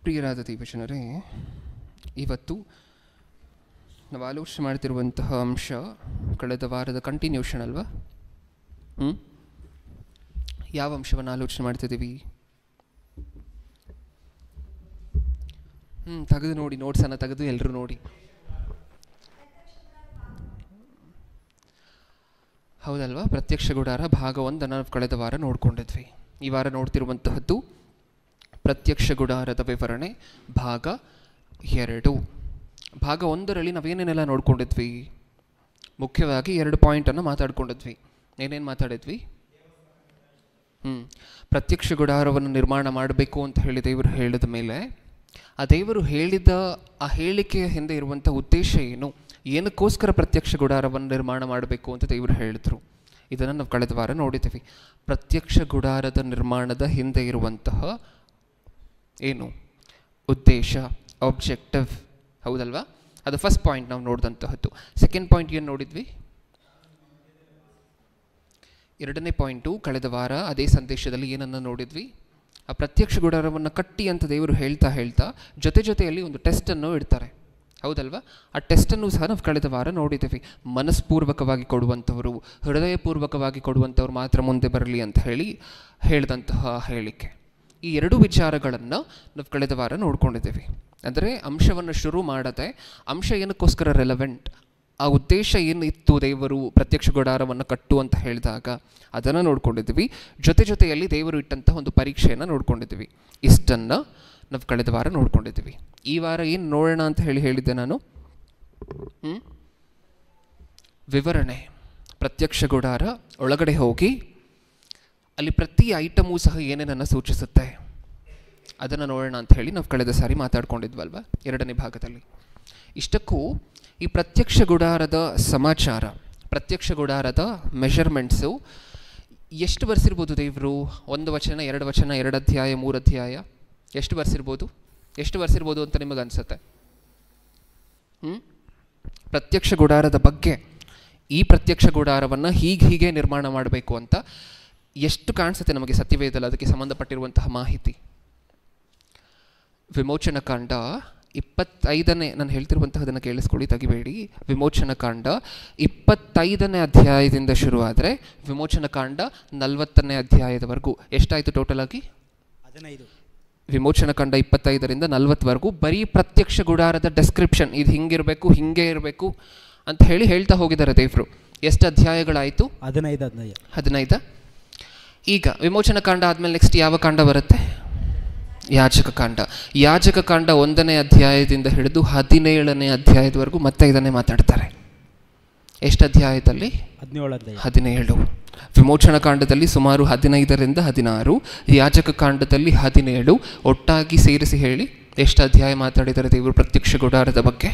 ಪ್ರಿಯರಾದ ದೇವಜನರೇ, ಇವತ್ತು ನಾವು ಆಲೋಚನೆ ಮಾಡ್ತಿರುವಂತಹ ಅಂಶ ಕಳೆದ ವಾರದ ಕಂಟಿನ್ಯೂಷನ್ ಅಲ್ವಾ? ಯಾವ ಅಂಶವನ್ನು ಆಲೋಚನೆ ಮಾಡ್ತಿದ್ದೀವಿ? ತೆಗೆದು ನೋಡಿ, ನೋಟ್ಸನ್ನು ತೆಗೆದು ಎಲ್ಲರೂ ನೋಡಿ. ಹೌದಲ್ವಾ? ಪ್ರತ್ಯಕ್ಷ ಗುಡಾರ ಭಾಗ 1 ನಾವು ಕಳೆದ ವಾರ ನೋಡ್ಕೊಂಡಿದ್ವಿ. ಈ ವಾರ ನೋಡ್ತಿರುವಂತಹದ್ದು ಪ್ರತ್ಯಕ್ಷ ಗುಡಾರದ ವಿವರಣೆ ಭಾಗ 2. ಭಾಗ 1ರಲ್ಲಿ ನಾವೇನೇನೆಲ್ಲ ನೋಡ್ಕೊಂಡಿದ್ವಿ? ಮುಖ್ಯವಾಗಿ 2 ಪಾಯಿಂಟನ್ನು ಮಾತಾಡ್ಕೊಂಡಿದ್ವಿ. ಏನೇನು ಮಾತಾಡಿದ್ವಿ? ಪ್ರತ್ಯಕ್ಷ ಗುಡಾರವನ್ನು ನಿರ್ಮಾಣ ಮಾಡಬೇಕು ಅಂತ ಹೇಳಿ ದೇವರು ಹೇಳಿದ ಮೇಲೆ ಆ ದೇವರು ಹೇಳಿದ ಆ ಹೇಳಿಕೆಯ ಹಿಂದೆ ಇರುವಂಥ ಉದ್ದೇಶ ಏನು, ಏನಕ್ಕೋಸ್ಕರ ಪ್ರತ್ಯಕ್ಷ ಗುಡಾರವನ್ನು ನಿರ್ಮಾಣ ಮಾಡಬೇಕು ಅಂತ ದೇವರು ಹೇಳಿದ್ರು. ಇದನ್ನು ನಾವು ಕಳೆದ ವಾರ ನೋಡಿದ್ದೀವಿ. ಪ್ರತ್ಯಕ್ಷ ಗುಡಾರದ ನಿರ್ಮಾಣದ ಹಿಂದೆ ಇರುವಂತಹ ಏನು ಉದ್ದೇಶ, ಆಬ್ಜೆಕ್ಟಿವ್, ಹೌದಲ್ವಾ? ಅದು ಫಸ್ಟ್ ಪಾಯಿಂಟ್ ನಾವು ನೋಡಿದಂತಹದ್ದು. ಸೆಕೆಂಡ್ ಪಾಯಿಂಟ್ ಏನು ನೋಡಿದ್ವಿ? 2ನೇ ಪಾಯಿಂಟು ಕಳೆದ ವಾರ ಅದೇ ಸಂದೇಶದಲ್ಲಿ ಏನನ್ನು ನೋಡಿದ್ವಿ? ಆ ಪ್ರತ್ಯಕ್ಷ ಗುಡಾರವನ್ನು ಕಟ್ಟಿ ಅಂತ ದೇವರು ಹೇಳ್ತಾ ಜೊತೆಯಲ್ಲಿ ಒಂದು ಟೆಸ್ಟನ್ನು ಇಡ್ತಾರೆ, ಹೌದಲ್ವಾ? ಆ ಟೆಸ್ಟನ್ನು ಸಹ ನಾವು ಕಳೆದ ವಾರ ನೋಡಿದ್ದೀವಿ. ಮನಸ್ಪೂರ್ವಕವಾಗಿ ಕೊಡುವಂಥವರು, ಹೃದಯಪೂರ್ವಕವಾಗಿ ಕೊಡುವಂಥವ್ರು ಮಾತ್ರ ಮುಂದೆ ಬರಲಿ ಅಂತ ಹೇಳಿದಂತಹ ಹೇಳಿಕೆ. ಈ 2 ವಿಚಾರಗಳನ್ನು ನಾವು ಕಳೆದ ವಾರ ನೋಡ್ಕೊಂಡಿದ್ದೀವಿ. ಅಂದರೆ ಅಂಶವನ್ನು ಶುರು ಮಾಡದೆ ಅಂಶ ಏನಕ್ಕೋಸ್ಕರ ರೆಲೆವೆಂಟ್, ಆ ಉದ್ದೇಶ ಏನಿತ್ತು ದೇವರು ಪ್ರತ್ಯಕ್ಷ ಗುಡಾರವನ್ನು ಕಟ್ಟು ಅಂತ ಹೇಳಿದಾಗ ಅದನ್ನು ನೋಡ್ಕೊಂಡಿದ್ದೀವಿ. ಜೊತೆಯಲ್ಲಿ ದೇವರು ಇಟ್ಟಂತಹ ಒಂದು ಪರೀಕ್ಷೆಯನ್ನು ನೋಡ್ಕೊಂಡಿದ್ದೀವಿ. ಇಷ್ಟನ್ನು ನಾವು ಕಳೆದ ವಾರ ನೋಡ್ಕೊಂಡಿದ್ದೀವಿ. ಈ ವಾರ ಏನು ನೋಡೋಣ ಅಂತ ಹೇಳಿದ್ದೆ ನಾನು? ವಿವರಣೆ. ಪ್ರತ್ಯಕ್ಷ ಗುಡಾರ ಒಳಗಡೆ ಹೋಗಿ ಅಲ್ಲಿ ಪ್ರತಿ ಐಟಮೂ ಸಹ ಏನೇನನ್ನು ಸೂಚಿಸುತ್ತೆ ಅದನ್ನು ನೋಡೋಣ ಅಂತ ಹೇಳಿ ನಾವು ಕಳೆದ ಸಾರಿ ಮಾತಾಡ್ಕೊಂಡಿದ್ವಲ್ವ 2ನೇ ಭಾಗದಲ್ಲಿ. ಇಷ್ಟಕ್ಕೂ ಈ ಪ್ರತ್ಯಕ್ಷ ಗುಡಾರದ ಸಮಾಚಾರ, ಪ್ರತ್ಯಕ್ಷ ಗುಡಾರದ ಮೆಷರ್ಮೆಂಟ್ಸು ಎಷ್ಟು ಬರ್ಸಿರ್ಬೋದು ದೇವರು? 1 ವಚನ, 2 ವಚನ, 2 ಅಧ್ಯಾಯ, 3 ಅಧ್ಯಾಯ, ಎಷ್ಟು ಬರ್ಸಿರ್ಬೋದು ಅಂತ ನಿಮಗೆ ಅನಿಸುತ್ತೆ? ಪ್ರತ್ಯಕ್ಷ ಗುಡಾರದ ಬಗ್ಗೆ, ಈ ಪ್ರತ್ಯಕ್ಷ ಗುಡಾರವನ್ನು ಹೀಗೆ ನಿರ್ಮಾಣ ಮಾಡಬೇಕು ಅಂತ ಎಷ್ಟು ಕಾಣಿಸುತ್ತೆ ನಮಗೆ ಸತ್ಯವೇದದಲ್ಲಿ ಅದಕ್ಕೆ ಸಂಬಂಧಪಟ್ಟಿರುವಂತಹ ಮಾಹಿತಿ? ವಿಮೋಚನ ಕಾಂಡ 25ನೇ, ನಾನು ಹೇಳ್ತಿರುವಂತಹದನ್ನು ಕೇಳಿಸ್ಕೊಳ್ಳಿ, ತೆಗಿಬೇಡಿ. ವಿಮೋಚನ ಕಾಂಡ 25ನೇ ಅಧ್ಯಾಯದಿಂದ ಶುರುವಾದರೆ ವಿಮೋಚನ ಕಾಂಡ 40ನೇ ಅಧ್ಯಾಯದವರೆಗೂ ಎಷ್ಟಾಯಿತು ಟೋಟಲ್ ಆಗಿ? 15. ವಿಮೋಚನ ಕಾಂಡ 25ರಿಂದ 40ವರೆಗೂ ಬರೀ ಪ್ರತ್ಯಕ್ಷ ಗುಡಾರದ ಡೆಸ್ಕ್ರಿಪ್ಷನ್, ಇದು ಹಿಂಗೆ ಇರಬೇಕು ಅಂತ ಹೇಳ್ತಾ ಹೋಗಿದ್ದಾರೆ ದೇವರು. ಎಷ್ಟು ಅಧ್ಯಾಯಗಳಾಯಿತು? 15. ಈಗ ವಿಮೋಚನ ಕಾಂಡ ಆದಮೇಲೆ ನೆಕ್ಸ್ಟ್ ಯಾವ ಕಾಂಡ ಬರುತ್ತೆ? ಯಾಜಕ ಕಾಂಡ. 1ನೇ ಅಧ್ಯಾಯದಿಂದ ಹಿಡಿದು 17ನೇ ಅಧ್ಯಾಯದವರೆಗೂ ಮತ್ತೆ ಇದನ್ನೇ ಮಾತಾಡ್ತಾರೆ. ಎಷ್ಟು ಅಧ್ಯಾಯದಲ್ಲಿ? 17. ವಿಮೋಚನ ಕಾಂಡದಲ್ಲಿ ಸುಮಾರು 15ರಿಂದ 16, ಯಾಜಕ ಕಾಂಡದಲ್ಲಿ 17, ಒಟ್ಟಾಗಿ ಸೇರಿಸಿ ಹೇಳಿ ಎಷ್ಟು ಅಧ್ಯಾಯ ಮಾತಾಡಿದ್ದಾರೆ ದೇವರು ಪ್ರತ್ಯಕ್ಷ ಗುಡಾರದ ಬಗ್ಗೆ?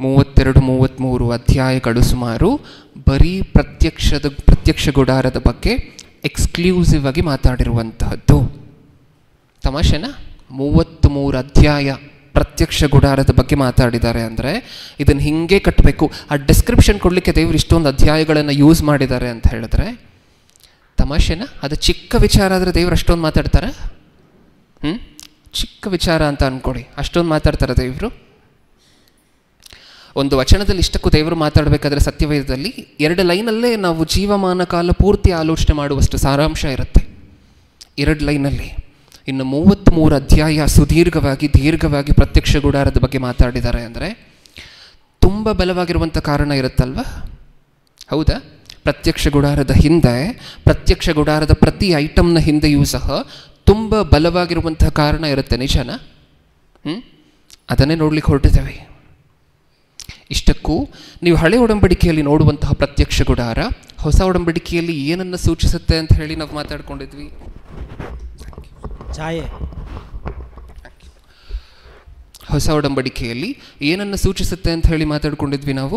32-33 ಅಧ್ಯಾಯಗಳು ಸುಮಾರು ಬರೀ ಪ್ರತ್ಯಕ್ಷ ಗುಡಾರದ ಬಗ್ಗೆ ಎಕ್ಸ್ಕ್ಲೂಸಿವ್ ಆಗಿ ಮಾತಾಡಿರುವಂತಹದ್ದು. ತಮಾಷೆನಾ? 33 ಅಧ್ಯಾಯ ಪ್ರತ್ಯಕ್ಷ ಗುಡಾರದ ಬಗ್ಗೆ ಮಾತಾಡಿದ್ದಾರೆ ಅಂದರೆ ಇದನ್ನು ಹಿಂಗೆ ಕಟ್ಟಬೇಕು. ಆ ಡಿಸ್ಕ್ರಿಪ್ಷನ್ ಕೊಡಲಿಕ್ಕೆ ದೇವರು ಇಷ್ಟೊಂದು ಅಧ್ಯಾಯಗಳನ್ನು ಯೂಸ್ ಮಾಡಿದ್ದಾರೆ ಅಂತ ಹೇಳಿದ್ರೆ ತಮಾಷೆನಾ? ಅದು ಚಿಕ್ಕ ವಿಚಾರ ಆದರೆ ದೇವರು ಅಷ್ಟೊಂದು ಮಾತಾಡ್ತಾರೆ? ಚಿಕ್ಕ ವಿಚಾರ ಅಂತ ಅಂದ್ಕೊಡಿ, ಅಷ್ಟೊಂದು ಮಾತಾಡ್ತಾರೆ ದೇವರು. ಒಂದು ವಚನದಲ್ಲಿ ಇಷ್ಟಕ್ಕೂ ದೇವರು ಮಾತಾಡಬೇಕಾದ್ರೆ ಸತ್ಯವೇದದಲ್ಲಿ 2 ಲೈನಲ್ಲೇ ನಾವು ಜೀವಮಾನ ಕಾಲ ಪೂರ್ತಿ ಆಲೋಚನೆ ಮಾಡುವಷ್ಟು ಸಾರಾಂಶ ಇರುತ್ತೆ 2 ಲೈನಲ್ಲಿ. ಇನ್ನು 33 ಅಧ್ಯಾಯ ದೀರ್ಘವಾಗಿ ಪ್ರತ್ಯಕ್ಷ ಗುಡಾರದ ಬಗ್ಗೆ ಮಾತಾಡಿದ್ದಾರೆ ಅಂದರೆ ತುಂಬ ಬಲವಾಗಿರುವಂಥ ಕಾರಣ ಇರುತ್ತಲ್ವ? ಹೌದಾ? ಪ್ರತ್ಯಕ್ಷ ಗುಡಾರದ ಹಿಂದೆ, ಪ್ರತ್ಯಕ್ಷ ಗುಡಾರದ ಪ್ರತಿ ಐಟಮ್ನ ಹಿಂದೆಯೂ ಸಹ ತುಂಬ ಬಲವಾಗಿರುವಂತಹ ಕಾರಣ ಇರುತ್ತೆ. ನಿಜನಾ? ಅದನ್ನೇ ನೋಡ್ಲಿಕ್ಕೆ ಹೊರಟಿದ್ದೇವೆ. ಇಷ್ಟಕ್ಕೂ ನೀವು ಹಳೆ ಒಡಂಬಡಿಕೆಯಲ್ಲಿ ನೋಡುವಂತಹ ಪ್ರತ್ಯಕ್ಷ ಗುಡಾರ ಹೊಸ ಒಡಂಬಡಿಕೆಯಲ್ಲಿ ಏನನ್ನು ಸೂಚಿಸುತ್ತೆ ಅಂತ ಹೇಳಿ ನಾವು ಮಾತಾಡ್ಕೊಂಡಿದ್ವಿ? ಹೊಸ ಒಡಂಬಡಿಕೆಯಲ್ಲಿ ಏನನ್ನು ಸೂಚಿಸುತ್ತೆ ಅಂತ ಹೇಳಿ ಮಾತಾಡ್ಕೊಂಡಿದ್ವಿ ನಾವು?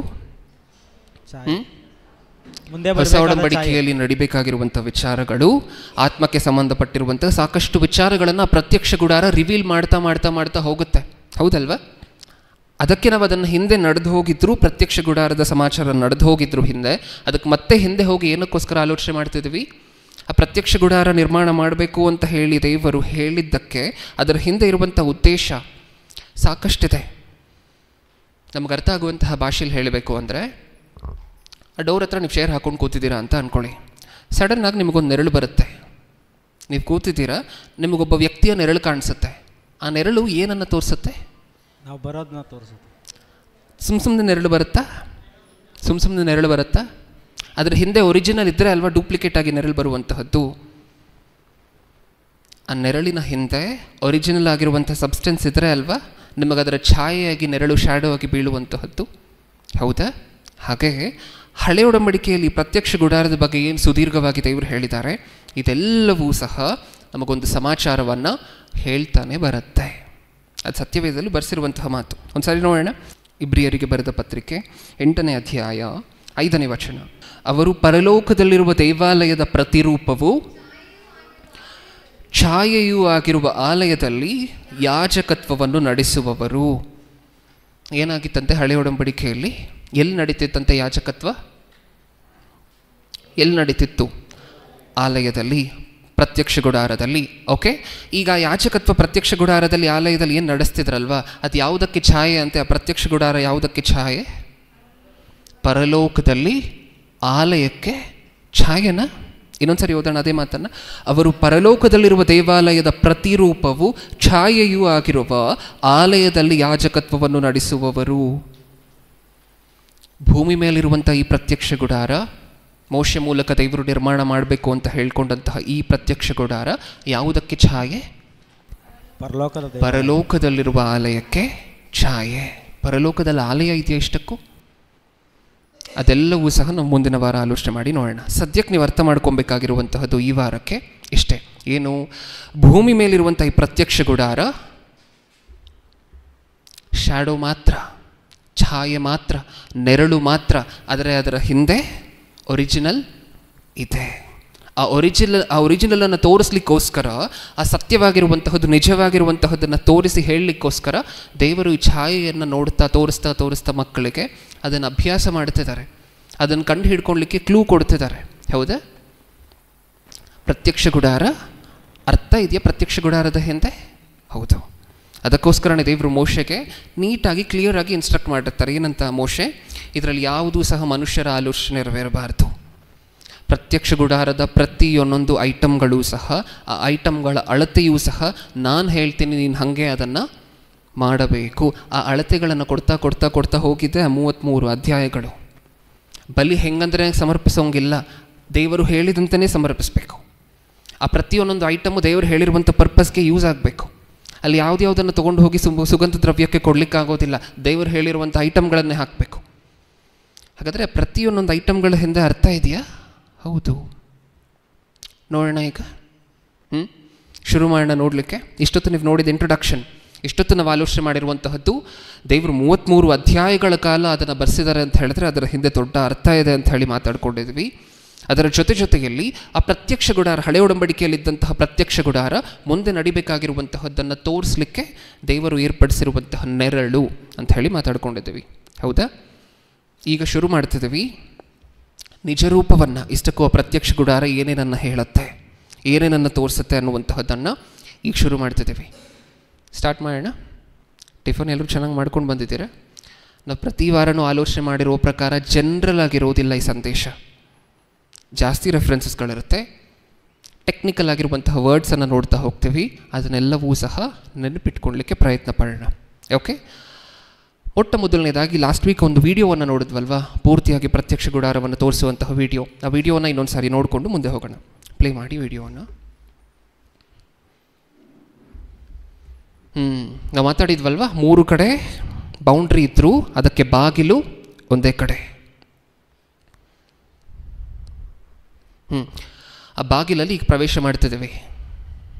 ಹೊಸ ಒಡಂಬಡಿಕೆಯಲ್ಲಿ ನಡಿಬೇಕಾಗಿರುವಂಥ ವಿಚಾರಗಳು, ಆತ್ಮಕ್ಕೆ ಸಂಬಂಧಪಟ್ಟಿರುವಂಥ ಸಾಕಷ್ಟು ವಿಚಾರಗಳನ್ನು ಪ್ರತ್ಯಕ್ಷ ಗುಡಾರ ರಿವೀಲ್ ಮಾಡ್ತಾ ಹೋಗುತ್ತೆ, ಹೌದಲ್ವಾ? ಅದಕ್ಕೆ ನಾವು ಅದನ್ನು ಹಿಂದೆ ನಡೆದು ಹೋಗಿದ್ರು, ಪ್ರತ್ಯಕ್ಷ ಗುಡಾರದ ಸಮಾಚಾರ ನಡೆದು ಹೋಗಿದ್ರು ಹಿಂದೆ. ಅದಕ್ಕೆ ಮತ್ತೆ ಹಿಂದೆ ಹೋಗಿ ಏನಕ್ಕೋಸ್ಕರ ಆಲೋಚನೆ ಮಾಡ್ತಿದ್ವಿ? ಆ ಪ್ರತ್ಯಕ್ಷ ಗುಡಾರ ನಿರ್ಮಾಣ ಮಾಡಬೇಕು ಅಂತ ಹೇಳಿ ದೇವರು ಹೇಳಿದ್ದಕ್ಕೆ ಅದರ ಹಿಂದೆ ಇರುವಂಥ ಉದ್ದೇಶ ಸಾಕಷ್ಟಿದೆ. ನಮ್ಗೆ ಅರ್ಥ ಆಗುವಂತಹ ಭಾಷೆಯಲ್ಲಿ ಹೇಳಬೇಕು ಅಂದರೆ, ಆ ಡೋರ್ ಹತ್ರ ನೀವು ಚೇರ್ ಹಾಕ್ಕೊಂಡು ಕೂತಿದ್ದೀರಾ ಅಂತ ಅಂದ್ಕೊಳ್ಳಿ. ಸಡನ್ನಾಗಿ ನಿಮಗೊಂದು ನೆರಳು ಬರುತ್ತೆ. ನೀವು ಕೂತಿದ್ದೀರಾ, ನಿಮಗೊಬ್ಬ ವ್ಯಕ್ತಿಯ ನೆರಳು ಕಾಣಿಸುತ್ತೆ. ಆ ನೆರಳು ಏನನ್ನು ತೋರಿಸುತ್ತೆ? ನಾವು ಬರೋದನ್ನ ತೋರಿಸುತ್ತೆ. ಸುಮ್ಮನೆ ನೆರಳು ಬರುತ್ತಾ? ಸುಮ್ಮನೆ ನೆರಳು ಬರುತ್ತಾ? ಅದರ ಹಿಂದೆ ಒರಿಜಿನಲ್ ಇದ್ದರೆ ಅಲ್ವಾ ಡೂಪ್ಲಿಕೇಟ್ ಆಗಿ ನೆರಳು ಬರುವಂತಹದ್ದು. ಆ ನೆರಳಿನ ಹಿಂದೆ ಒರಿಜಿನಲ್ ಆಗಿರುವಂಥ ಸಬ್ಸ್ಟೆನ್ಸ್ ಇದ್ದರೆ ಅಲ್ವಾ ನಿಮಗದರ ಛಾಯೆಯಾಗಿ ನೆರಳು ಶ್ಯಾಡೋ ಆಗಿ ಬೀಳುವಂತಹದ್ದು. ಹೌದಾ? ಹಾಗೆ ಹಳೆ ಒಡಂಬಡಿಕೆಯಲ್ಲಿ ಪ್ರತ್ಯಕ್ಷ ಗುಡಾರದ ಬಗ್ಗೆ ಏನು ಸುದೀರ್ಘವಾಗಿ ದೇವರು ಹೇಳಿದ್ದಾರೆ, ಇದೆಲ್ಲವೂ ಸಹ ನಮಗೊಂದು ಸಮಾಚಾರವನ್ನು ಹೇಳ್ತಾನೆ ಬರುತ್ತೆ. ಅದು ಸತ್ಯವೇದದಲ್ಲಿ ಬರೆಸಿರುವಂತಹ ಮಾತು. ಒಂದು ಸಾರಿ ನೋಡೋಣ. ಇಬ್ರಿಯರಿಗೆ ಬರೆದ ಪತ್ರಿಕೆ 8ನೇ ಅಧ್ಯಾಯ 5ನೇ ವಚನ. ಅವರು ಪರಲೋಕದಲ್ಲಿರುವ ದೇವಾಲಯದ ಪ್ರತಿರೂಪವು ಛಾಯೆಯೂ ಆಗಿರುವ ಆಲಯದಲ್ಲಿ ಯಾಜಕತ್ವವನ್ನು ನಡೆಸುವವರು. ಏನಾಗಿತ್ತಂತೆ ಹಳೆ ಒಡಂಬಡಿಕೆಯಲ್ಲಿ? ಎಲ್ಲಿ ನಡೀತಿತ್ತಂತೆ ಯಾಜಕತ್ವ? ಎಲ್ಲಿ ನಡೀತಿತ್ತು? ಆಲಯದಲ್ಲಿ, ಪ್ರತ್ಯಕ್ಷ ಗುಡಾರದಲ್ಲಿ. ಓಕೆ, ಈಗ ಯಾಜಕತ್ವ ಪ್ರತ್ಯಕ್ಷ ಗುಡಾರದಲ್ಲಿ ಆಲಯದಲ್ಲಿ ಏನು ನಡೆಸ್ತಿದ್ರಲ್ವ, ಅದು ಯಾವುದಕ್ಕೆ ಛಾಯೆ ಅಂತೆ? ಆ ಪ್ರತ್ಯಕ್ಷ ಗುಡಾರ ಯಾವುದಕ್ಕೆ ಛಾಯೆ? ಪರಲೋಕದಲ್ಲಿ ಆಲಯಕ್ಕೆ ಛಾಯೆನ? ಇನ್ನೊಂದ್ಸರಿ ಓದೋಣ ಅದೇ ಮಾತನ್ನು. ಅವರು ಪರಲೋಕದಲ್ಲಿರುವ ದೇವಾಲಯದ ಪ್ರತಿರೂಪವು ಛಾಯೆಯೂ ಆಗಿರುವ ಆಲಯದಲ್ಲಿ ಯಾಜಕತ್ವವನ್ನು ನಡೆಸುವವರು. ಭೂಮಿ ಮೇಲಿರುವಂಥ ಈ ಪ್ರತ್ಯಕ್ಷ ಗುಡಾರ, ಮೋಶೆ ಮೂಲಕ ದೇವರು ನಿರ್ಮಾಣ ಮಾಡಬೇಕು ಅಂತ ಹೇಳ್ಕೊಂಡಂತಹ ಈ ಪ್ರತ್ಯಕ್ಷ ಗುಡಾರ ಯಾವುದಕ್ಕೆ ಛಾಯೆ? ಪರಲೋಕದಲ್ಲಿರುವ ಆಲಯಕ್ಕೆ ಛಾಯೆ. ಪರಲೋಕದಲ್ಲಿ ಆಲಯ ಇದೆಯಾ ಇಷ್ಟಕ್ಕೂ? ಅದೆಲ್ಲವೂ ಸಹ ನಾವು ಮುಂದಿನ ವಾರ ಆಲೋಚನೆ ಮಾಡಿ ನೋಡೋಣ. ಸದ್ಯಕ್ಕೆ ನೀವು ಅರ್ಥ ಮಾಡ್ಕೊಬೇಕಾಗಿರುವಂತಹದ್ದು ಈ ವಾರಕ್ಕೆ ಇಷ್ಟೇ. ಏನು? ಭೂಮಿ ಮೇಲಿರುವಂಥ ಈ ಪ್ರತ್ಯಕ್ಷ ಗುಡಾರ ಶ್ಯಾಡೋ ಮಾತ್ರ, ಛಾಯೆ ಮಾತ್ರ, ನೆರಳು ಮಾತ್ರ. ಆದರೆ ಅದರ ಹಿಂದೆ ಒರಿಜಿನಲ್ ಇದೆ. ಆ ಒರಿಜಿನಲನ್ನು ತೋರಿಸ್ಲಿಕ್ಕೋಸ್ಕರ, ಆ ಸತ್ಯವಾಗಿರುವಂತಹದ್ದು ನಿಜವಾಗಿರುವಂತಹದ್ದನ್ನು ತೋರಿಸಿ ಹೇಳಲಿಕ್ಕೋಸ್ಕರ ದೇವರು ಈ ಛಾಯೆಯನ್ನು ನೋಡ್ತಾ ತೋರಿಸ್ತಾ ಮಕ್ಕಳಿಗೆ ಅದನ್ನು ಅಭ್ಯಾಸ ಮಾಡ್ತಿದ್ದಾರೆ. ಅದನ್ನು ಕಂಡು ಹಿಡ್ಕೊಳ್ಲಿಕ್ಕೆ ಕ್ಲೂ ಕೊಡ್ತಿದ್ದಾರೆ. ಹೌದಾ? ಪ್ರತ್ಯಕ್ಷ ಗುಡಾರ ಅರ್ಥ ಇದೆಯಾ? ಪ್ರತ್ಯಕ್ಷ ಗುಡಾರದ ಹಿಂದೆ? ಹೌದು. ಅದಕ್ಕೋಸ್ಕರನೇ ದೇವರು ಮೋಶೆಗೆ ನೀಟಾಗಿ ಕ್ಲಿಯರಾಗಿ ಇನ್ಸ್ಟ್ರಕ್ಟ್ ಮಾಡಿರ್ತಾರೆ. ಏನಂತ? ಮೋಶೆ, ಇದರಲ್ಲಿ ಯಾವುದೂ ಸಹ ಮನುಷ್ಯರ ಆಲೋಚನೆ ನೆರವೇರಬಾರ್ದು. ಪ್ರತ್ಯಕ್ಷ ಗುಡಾರದ ಪ್ರತಿಯೊಂದೊಂದು ಐಟಮ್ಗಳು ಸಹ, ಆ ಐಟಮ್ಗಳ ಅಳತೆಯೂ ಸಹ ನಾನು ಹೇಳ್ತೀನಿ, ನೀನು ಹಾಗೆ ಅದನ್ನು ಮಾಡಬೇಕು. ಆ ಅಳತೆಗಳನ್ನು ಕೊಡ್ತಾ ಹೋಗಿದ್ದೆ 33 ಅಧ್ಯಾಯಗಳು. ಬಲಿ ಹೆಂಗಂದರೆ ಸಮರ್ಪಿಸೋಂಗಿಲ್ಲ, ದೇವರು ಹೇಳಿದಂತೆಯೇ ಸಮರ್ಪಿಸಬೇಕು. ಆ ಪ್ರತಿಯೊಂದೊಂದು ಐಟಮು ದೇವರು ಹೇಳಿರುವಂಥ ಪರ್ಪಸ್ಗೆ ಯೂಸ್ ಆಗಬೇಕು. ಅಲ್ಲಿ ಯಾವುದನ್ನು ತೊಗೊಂಡು ಹೋಗಿ ಸುಗಂಧ ದ್ರವ್ಯಕ್ಕೆ ಕೊಡಲಿಕ್ಕಾಗೋದಿಲ್ಲ. ದೇವರು ಹೇಳಿರುವಂಥ ಐಟಮ್ಗಳನ್ನೇ ಹಾಕಬೇಕು. ಹಾಗಾದರೆ ಪ್ರತಿಯೊಂದೊಂದು ಐಟಮ್ಗಳ ಹಿಂದೆ ಅರ್ಥ ಇದೆಯಾ? ಹೌದು. ನೋಡೋಣ ಈಗ. ಶುರು ಮಾಡೋಣ ನೋಡಲಿಕ್ಕೆ. ಇಷ್ಟೊತ್ತು ನೀವು ನೋಡಿದ ಇಂಟ್ರೊಡಕ್ಷನ್, ಇಷ್ಟೊತ್ತು ನಾವು ಆಲೋಚನೆ ಮಾಡಿರುವಂತಹದ್ದು, ದೇವರು 33 ಅಧ್ಯಾಯಗಳ ಕಾಲ ಅದನ್ನು ಬರೆಸಿದ್ದಾರೆ ಅಂತ ಹೇಳಿದ್ರೆ ಅದರ ಹಿಂದೆ ದೊಡ್ಡ ಅರ್ಥ ಇದೆ ಅಂತ ಹೇಳಿ ಮಾತಾಡ್ಕೊಂಡಿದ್ವಿ. ಅದರ ಜೊತೆಯಲ್ಲಿ ಆ ಪ್ರತ್ಯಕ್ಷ ಗುಡಾರ, ಹಳೆ ಒಡಂಬಡಿಕೆಯಲ್ಲಿದ್ದಂತಹ ಪ್ರತ್ಯಕ್ಷ ಗುಡಾರ ಮುಂದೆ ನಡಿಬೇಕಾಗಿರುವಂತಹದ್ದನ್ನು ತೋರಿಸಲಿಕ್ಕೆ ದೇವರು ಏರ್ಪಡಿಸಿರುವಂತಹ ನೆರಳು ಅಂತ ಹೇಳಿ ಮಾತಾಡ್ಕೊಂಡಿದ್ದೀವಿ. ಹೌದಾ? ಈಗ ಶುರು ಮಾಡ್ತಿದ್ದೀವಿ ನಿಜರೂಪವನ್ನು. ಇಷ್ಟಕ್ಕೂ ಆ ಪ್ರತ್ಯಕ್ಷ ಗುಡಾರ ಏನೇನನ್ನು ಹೇಳುತ್ತೆ, ಏನೇನನ್ನು ತೋರಿಸುತ್ತೆ ಅನ್ನುವಂತಹದ್ದನ್ನು ಈಗ ಶುರು ಮಾಡ್ತಿದ್ದೀವಿ. ಸ್ಟಾರ್ಟ್ ಮಾಡೋಣ. ಟಿಫನ್ ಎಲ್ಲರೂ ಚೆನ್ನಾಗಿ ಮಾಡ್ಕೊಂಡು ಬಂದಿದ್ದೀರಾ? ನಾವು ಪ್ರತಿ ವಾರನೂ ಆಲೋಚನೆ ಮಾಡಿರೋ ಪ್ರಕಾರ ಜನರಲ್ ಆಗಿರೋದಿಲ್ಲ ಈ ಸಂದೇಶ. ಜಾಸ್ತಿ ರೆಫರೆನ್ಸಸ್ಗಳಿರುತ್ತೆ. ಟೆಕ್ನಿಕಲ್ ಆಗಿರುವಂತಹ ವರ್ಡ್ಸನ್ನು ನೋಡ್ತಾ ಹೋಗ್ತೀವಿ. ಅದನ್ನೆಲ್ಲವೂ ಸಹ ನೆನಪಿಟ್ಕೊಳ್ಳಲಿಕ್ಕೆ ಪ್ರಯತ್ನ ಪಡೋಣ. ಓಕೆ? ಮೊಟ್ಟ ಮೊದಲನೇದಾಗಿ ಲಾಸ್ಟ್ ವೀಕ್ ಒಂದು ವಿಡಿಯೋವನ್ನು ನೋಡಿದ್ವಲ್ವಾ, ಪೂರ್ತಿಯಾಗಿ ಪ್ರತ್ಯಕ್ಷ ಗುಡಾರವನ್ನು ತೋರಿಸುವಂತಹ ವಿಡಿಯೋ. ಆ ವಿಡಿಯೋನ ಇನ್ನೊಂದು ಸಾರಿ ನೋಡಿಕೊಂಡು ಮುಂದೆ ಹೋಗೋಣ. ಪ್ಲೇ ಮಾಡಿ ವಿಡಿಯೋವನ್ನು. ನಾವು ಮಾತಾಡಿದ್ವಲ್ವಾ, 3 ಕಡೆ ಬೌಂಡ್ರಿ ಇದ್ದರೂ ಅದಕ್ಕೆ ಬಾಗಿಲು ಒಂದೇ ಕಡೆ. ಆ ಬಾಗಿಲಲ್ಲಿ ಈಗ ಪ್ರವೇಶ ಮಾಡ್ತಿದ್ದೀವಿ.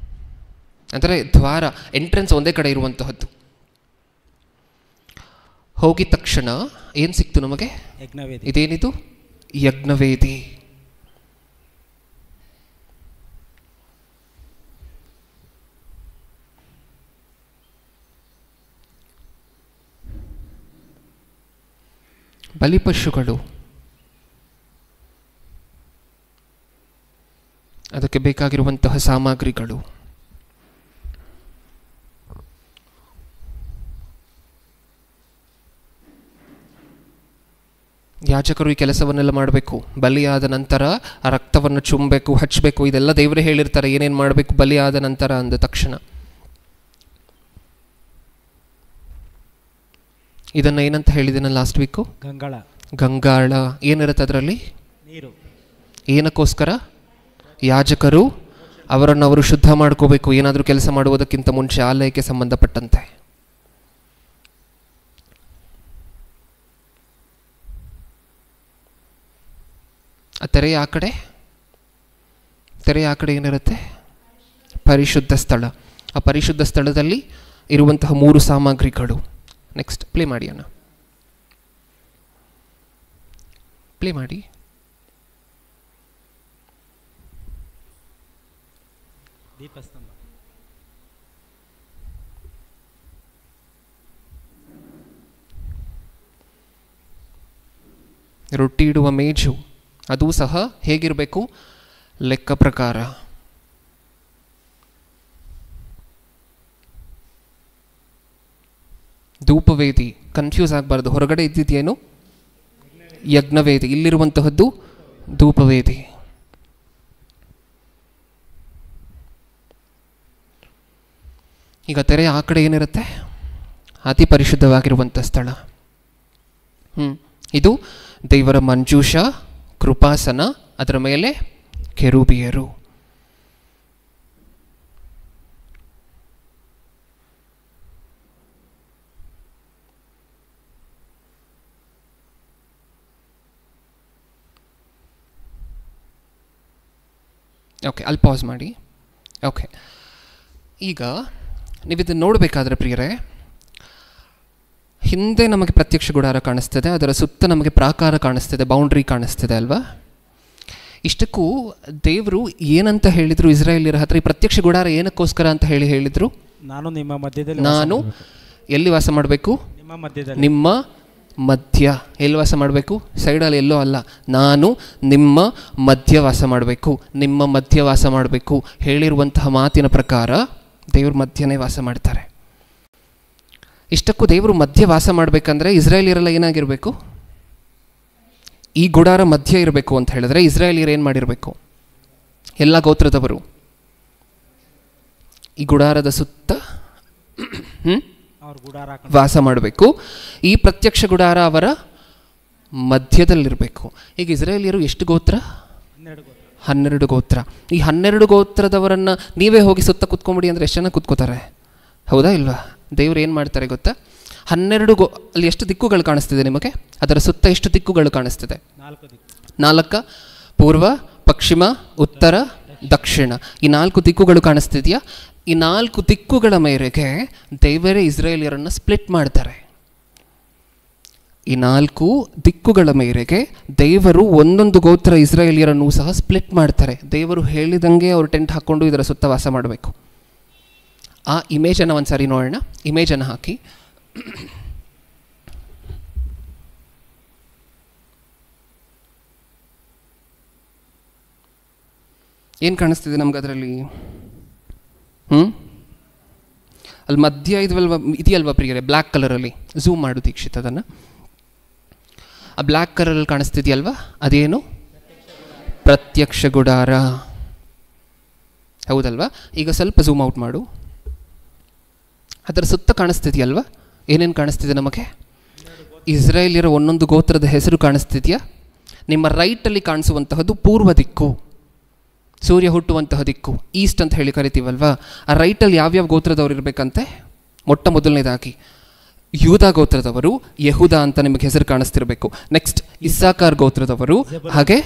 ಅಂದರೆ ದ್ವಾರ, ಎಂಟ್ರೆನ್ಸ್ ಒಂದೇ ಕಡೆ ಇರುವಂತಹದ್ದು. ಹೋಗಿದ ತಕ್ಷಣ ಏನು ಸಿಕ್ತು ನಮಗೆ? ಯಜ್ಞವೇದಿ. ಇದೇನಿದು? ಯಜ್ಞವೇದಿ. ಬಲಿಪಶುಗಳು, ಅದಕ್ಕೆ ಬೇಕಾಗಿರುವಂತಹ ಸಾಮಗ್ರಿಗಳು. ಯಾಜಕರು ಈ ಕೆಲಸವನ್ನೆಲ್ಲ ಮಾಡಬೇಕು. ಬಲಿಯಾದ ನಂತರ ಆ ರಕ್ತವನ್ನು ಚುಮ್ಮಬೇಕು, ಹಚ್ಚಬೇಕು. ಇದೆಲ್ಲ ದೇವರೇ ಹೇಳಿರ್ತಾರೆ ಏನೇನು ಮಾಡಬೇಕು ಬಲಿಯಾದ ನಂತರ ಅಂದ ತಕ್ಷಣ. ಇದನ್ನು ಏನಂತ ಹೇಳಿದ್ದೀನ ಲಾಸ್ಟ್ ವೀಕು? ಗಂಗಾಳ. ಏನಿರುತ್ತೆ ಅದರಲ್ಲಿ? ನೀರು. ಏನಕ್ಕೋಸ್ಕರ? ಯಾಜಕರು ಅವರನ್ನು ಶುದ್ಧ ಮಾಡ್ಕೋಬೇಕು, ಏನಾದರೂ ಕೆಲಸ ಮಾಡುವುದಕ್ಕಿಂತ ಮುಂಚೆ, ಆಲಯಕ್ಕೆ ಸಂಬಂಧಪಟ್ಟಂತೆ. ಆ ತೆರೆಯ ಆ ಕಡೆ ಏನಿರುತ್ತೆ? ಪರಿಶುದ್ಧ ಸ್ಥಳ. ಆ ಪರಿಶುದ್ಧ ಸ್ಥಳದಲ್ಲಿ ಇರುವಂತಹ 3 ಸಾಮಗ್ರಿಗಳು. ನೆಕ್ಸ್ಟ್ ಪ್ಲೇ ಮಾಡಿ ಅಣ್ಣ, ಪ್ಲೇ ಮಾಡಿ. ದೀಪಸ್ತಂಭ, ರೊಟ್ಟಿ ಇಡುವ ಮೇಜು, ಅದು ಸಹ ಹೇಗಿರಬೇಕು? ಲೆಕ್ಕ ಪ್ರಕಾರ. ಧೂಪವೇದಿ, ಕನ್ಫ್ಯೂಸ್ ಆಗಬಾರ್ದು. ಹೊರಗಡೆ ಇದ್ದಿದ್ದೇನು? ಯಜ್ಞವೇದಿ. ಇಲ್ಲಿರುವಂತಹದ್ದು ಧೂಪವೇದಿ. ಈಗ ತೆರೆ ಆ ಕಡೆ ಏನಿರುತ್ತೆ? ಅತಿ ಪರಿಶುದ್ಧವಾಗಿರುವಂಥ ಸ್ಥಳ. ಇದು ದೇವರ ಮಂಜೂಷ, ಕೃಪಾಸನ, ಅದರ ಮೇಲೆ ಕೆರೂಬಿಯರು. ಓಕೆ, ಅಲ್ಲಿ ಪಾಸ್ ಮಾಡಿ. ಓಕೆ, ಈಗ ನೀವಿದನ್ನು ನೋಡಬೇಕಾದ್ರೆ ಪ್ರಿಯರೇ, ಹಿಂದೆ ನಮಗೆ ಪ್ರತ್ಯಕ್ಷ ಗುಡಾರ ಕಾಣಿಸ್ತದೆ, ಅದರ ಸುತ್ತ ನಮಗೆ ಪ್ರಾಕಾರ ಕಾಣಿಸ್ತದೆ, ಬೌಂಡ್ರಿ ಕಾಣಿಸ್ತದೆ ಅಲ್ವಾ? ಇಷ್ಟಕ್ಕೂ ದೇವರು ಏನಂತ ಹೇಳಿದರು ಇಸ್ರಾಯೇಲ್ಯರ ಹತ್ರ? ಈ ಪ್ರತ್ಯಕ್ಷ ಗುಡಾರ ಏನಕ್ಕೋಸ್ಕರ ಅಂತ ಹೇಳಿದರು? ನಾನು ನಿಮ್ಮ ಮಧ್ಯದಲ್ಲಿ, ನಾನು ಎಲ್ಲಿ ವಾಸ ಮಾಡಬೇಕು? ನಿಮ್ಮ ಮಧ್ಯದಲ್ಲಿ. ನಿಮ್ಮ ಮಧ್ಯ. ಎಲ್ಲಿ ವಾಸ ಮಾಡಬೇಕು? ಸೈಡಲ್ಲಿ ಎಲ್ಲೋ ಅಲ್ಲ, ನಾನು ನಿಮ್ಮ ಮಧ್ಯ ವಾಸ ಮಾಡಬೇಕು, ನಿಮ್ಮ ಮಧ್ಯ ವಾಸ ಮಾಡಬೇಕು ಹೇಳಿರುವಂತಹ ಮಾತಿನ ಪ್ರಕಾರ ದೇವರು ಮಧ್ಯನೇ ವಾಸ ಮಾಡ್ತಾರೆ. ಇಷ್ಟಕ್ಕೂ ದೇವರು ಮಧ್ಯ ವಾಸ ಮಾಡಬೇಕಂದ್ರೆ ಇಸ್ರಾಯೇಲಿಯರೆಲ್ಲ ಏನಾಗಿರಬೇಕು? ಈ ಗುಡಾರ ಮಧ್ಯ ಇರಬೇಕು ಅಂತ ಹೇಳಿದ್ರೆ ಇಸ್ರಾಯೇಲಿಯರು ಏನು ಮಾಡಿರಬೇಕು? ಎಲ್ಲ ಗೋತ್ರದವರು ಈ ಗುಡಾರದ ಸುತ್ತ ವಾಸ ಮಾಡಬೇಕು. ಈ ಪ್ರತ್ಯಕ್ಷ ಗುಡಾರ ಅವರ ಮಧ್ಯದಲ್ಲಿರಬೇಕು. ಈಗ ಇಸ್ರಾಯೇಲಿಯರು ಎಷ್ಟು ಗೋತ್ರ? 12 ಗೋತ್ರ. ಈ 12 ಗೋತ್ರದವರನ್ನು ನೀವೇ ಹೋಗಿ ಸುತ್ತ ಕುತ್ಕೊಂಬಿಡಿ ಅಂದರೆ ಎಷ್ಟು ಜನ ಕುತ್ಕೋತಾರೆ? ಹೌದಾ ಇಲ್ವಾ? ದೇವರು ಏನು ಮಾಡ್ತಾರೆ ಗೊತ್ತಾ? 12 ಅಲ್ಲಿ ಎಷ್ಟು ದಿಕ್ಕುಗಳು ಕಾಣಿಸ್ತಿದೆ ನಿಮಗೆ? ಅದರ ಸುತ್ತ ಎಷ್ಟು ದಿಕ್ಕುಗಳು ಕಾಣಿಸ್ತಿದೆ? 4. ಪೂರ್ವ, ಪಶ್ಚಿಮ, ಉತ್ತರ, ದಕ್ಷಿಣ. ಈ 4 ದಿಕ್ಕುಗಳು ಕಾಣಿಸ್ತಿದೆಯಾ? ಈ 4 ದಿಕ್ಕುಗಳ ಮೇರೆಗೆ ದೇವರೇ ಇಸ್ರಾಯೇಲಿಯರನ್ನು ಸ್ಪ್ಲಿಟ್ ಮಾಡ್ತಾರೆ. ಈ 4 ದಿಕ್ಕುಗಳ ಮೇರೆಗೆ ದೇವರು ಒಂದೊಂದು ಗೋತ್ರ ಇಸ್ರಾಯೇಲಿಯರನ್ನು ಸಹ ಸ್ಪ್ಲಿಟ್ ಮಾಡ್ತಾರೆ. ದೇವರು ಹೇಳಿದಂಗೆ ಅವರು ಟೆಂಟ್ ಹಾಕ್ಕೊಂಡು ಇದರ ಸುತ್ತ ವಾಸ ಮಾಡಬೇಕು. ಆ ಇಮೇಜನ್ನು ಒಂದು ಸಾರಿ ನೋಡೋಣ. ಇಮೇಜನ್ನು ಹಾಕಿ. ಏನು ಕಾಣಿಸ್ತಿದೆ ನಮ್ಗೆ ಅದರಲ್ಲಿ? ಅಲ್ಲಿ ಮಧ್ಯ ಇದೆಯಲ್ವ ಪ್ರಿಯರೇ? ಬ್ಲ್ಯಾಕ್ ಕಲರಲ್ಲಿ ಝೂಮ್ ಮಾಡು ದೀಕ್ಷಿತ್ ಅದನ್ನು. ಆ ಬ್ಲ್ಯಾಕ್ ಕಲರಲ್ಲಿ ಕಾಣಿಸ್ತಿದೆಯಲ್ವ, ಅದೇನು? ಪ್ರತ್ಯಕ್ಷ ಗುಡಾರ. ಹೌದಲ್ವಾ? ಈಗ ಸ್ವಲ್ಪ ಝೂಮ್ ಔಟ್ ಮಾಡು. ಅದರ ಸುತ್ತ ಕಾಣಿಸ್ತಿದೆಯಲ್ವ, ಏನೇನು ಕಾಣಿಸ್ತಿದೆ ನಮಗೆ? ಇಸ್ರಾಯೇಲಿಯರ ಒಂದೊಂದು ಗೋತ್ರದ ಹೆಸರು ಕಾಣಿಸ್ತಿದೆಯಾ? ನಿಮ್ಮ ರೈಟಲ್ಲಿ ಕಾಣಿಸುವಂತಹದ್ದು ಪೂರ್ವ ದಿಕ್ಕು, ಸೂರ್ಯ ಹುಟ್ಟುವಂತಹ ದಿಕ್ಕು, ಈಸ್ಟ್ ಅಂತ ಹೇಳಿ ಕರಿತೀವಲ್ವಾ? ಆ ರೈಟಲ್ಲಿ ಯಾವ್ಯಾವ ಗೋತ್ರದವರು ಇರಬೇಕಂತೆ? ಮೊಟ್ಟ ಮೊದಲನೇದಾಗಿ ಯೂದ ಗೋತ್ರದವರು, ಯೆಹೂದ ಅಂತ ನಿಮಗೆ ಹೆಸರು ಕಾಣಿಸ್ತಿರಬೇಕು. ನೆಕ್ಸ್ಟ್ ಇಸ್ಸಾಕಾರ್ ಗೋತ್ರದವರು, ಹಾಗೆ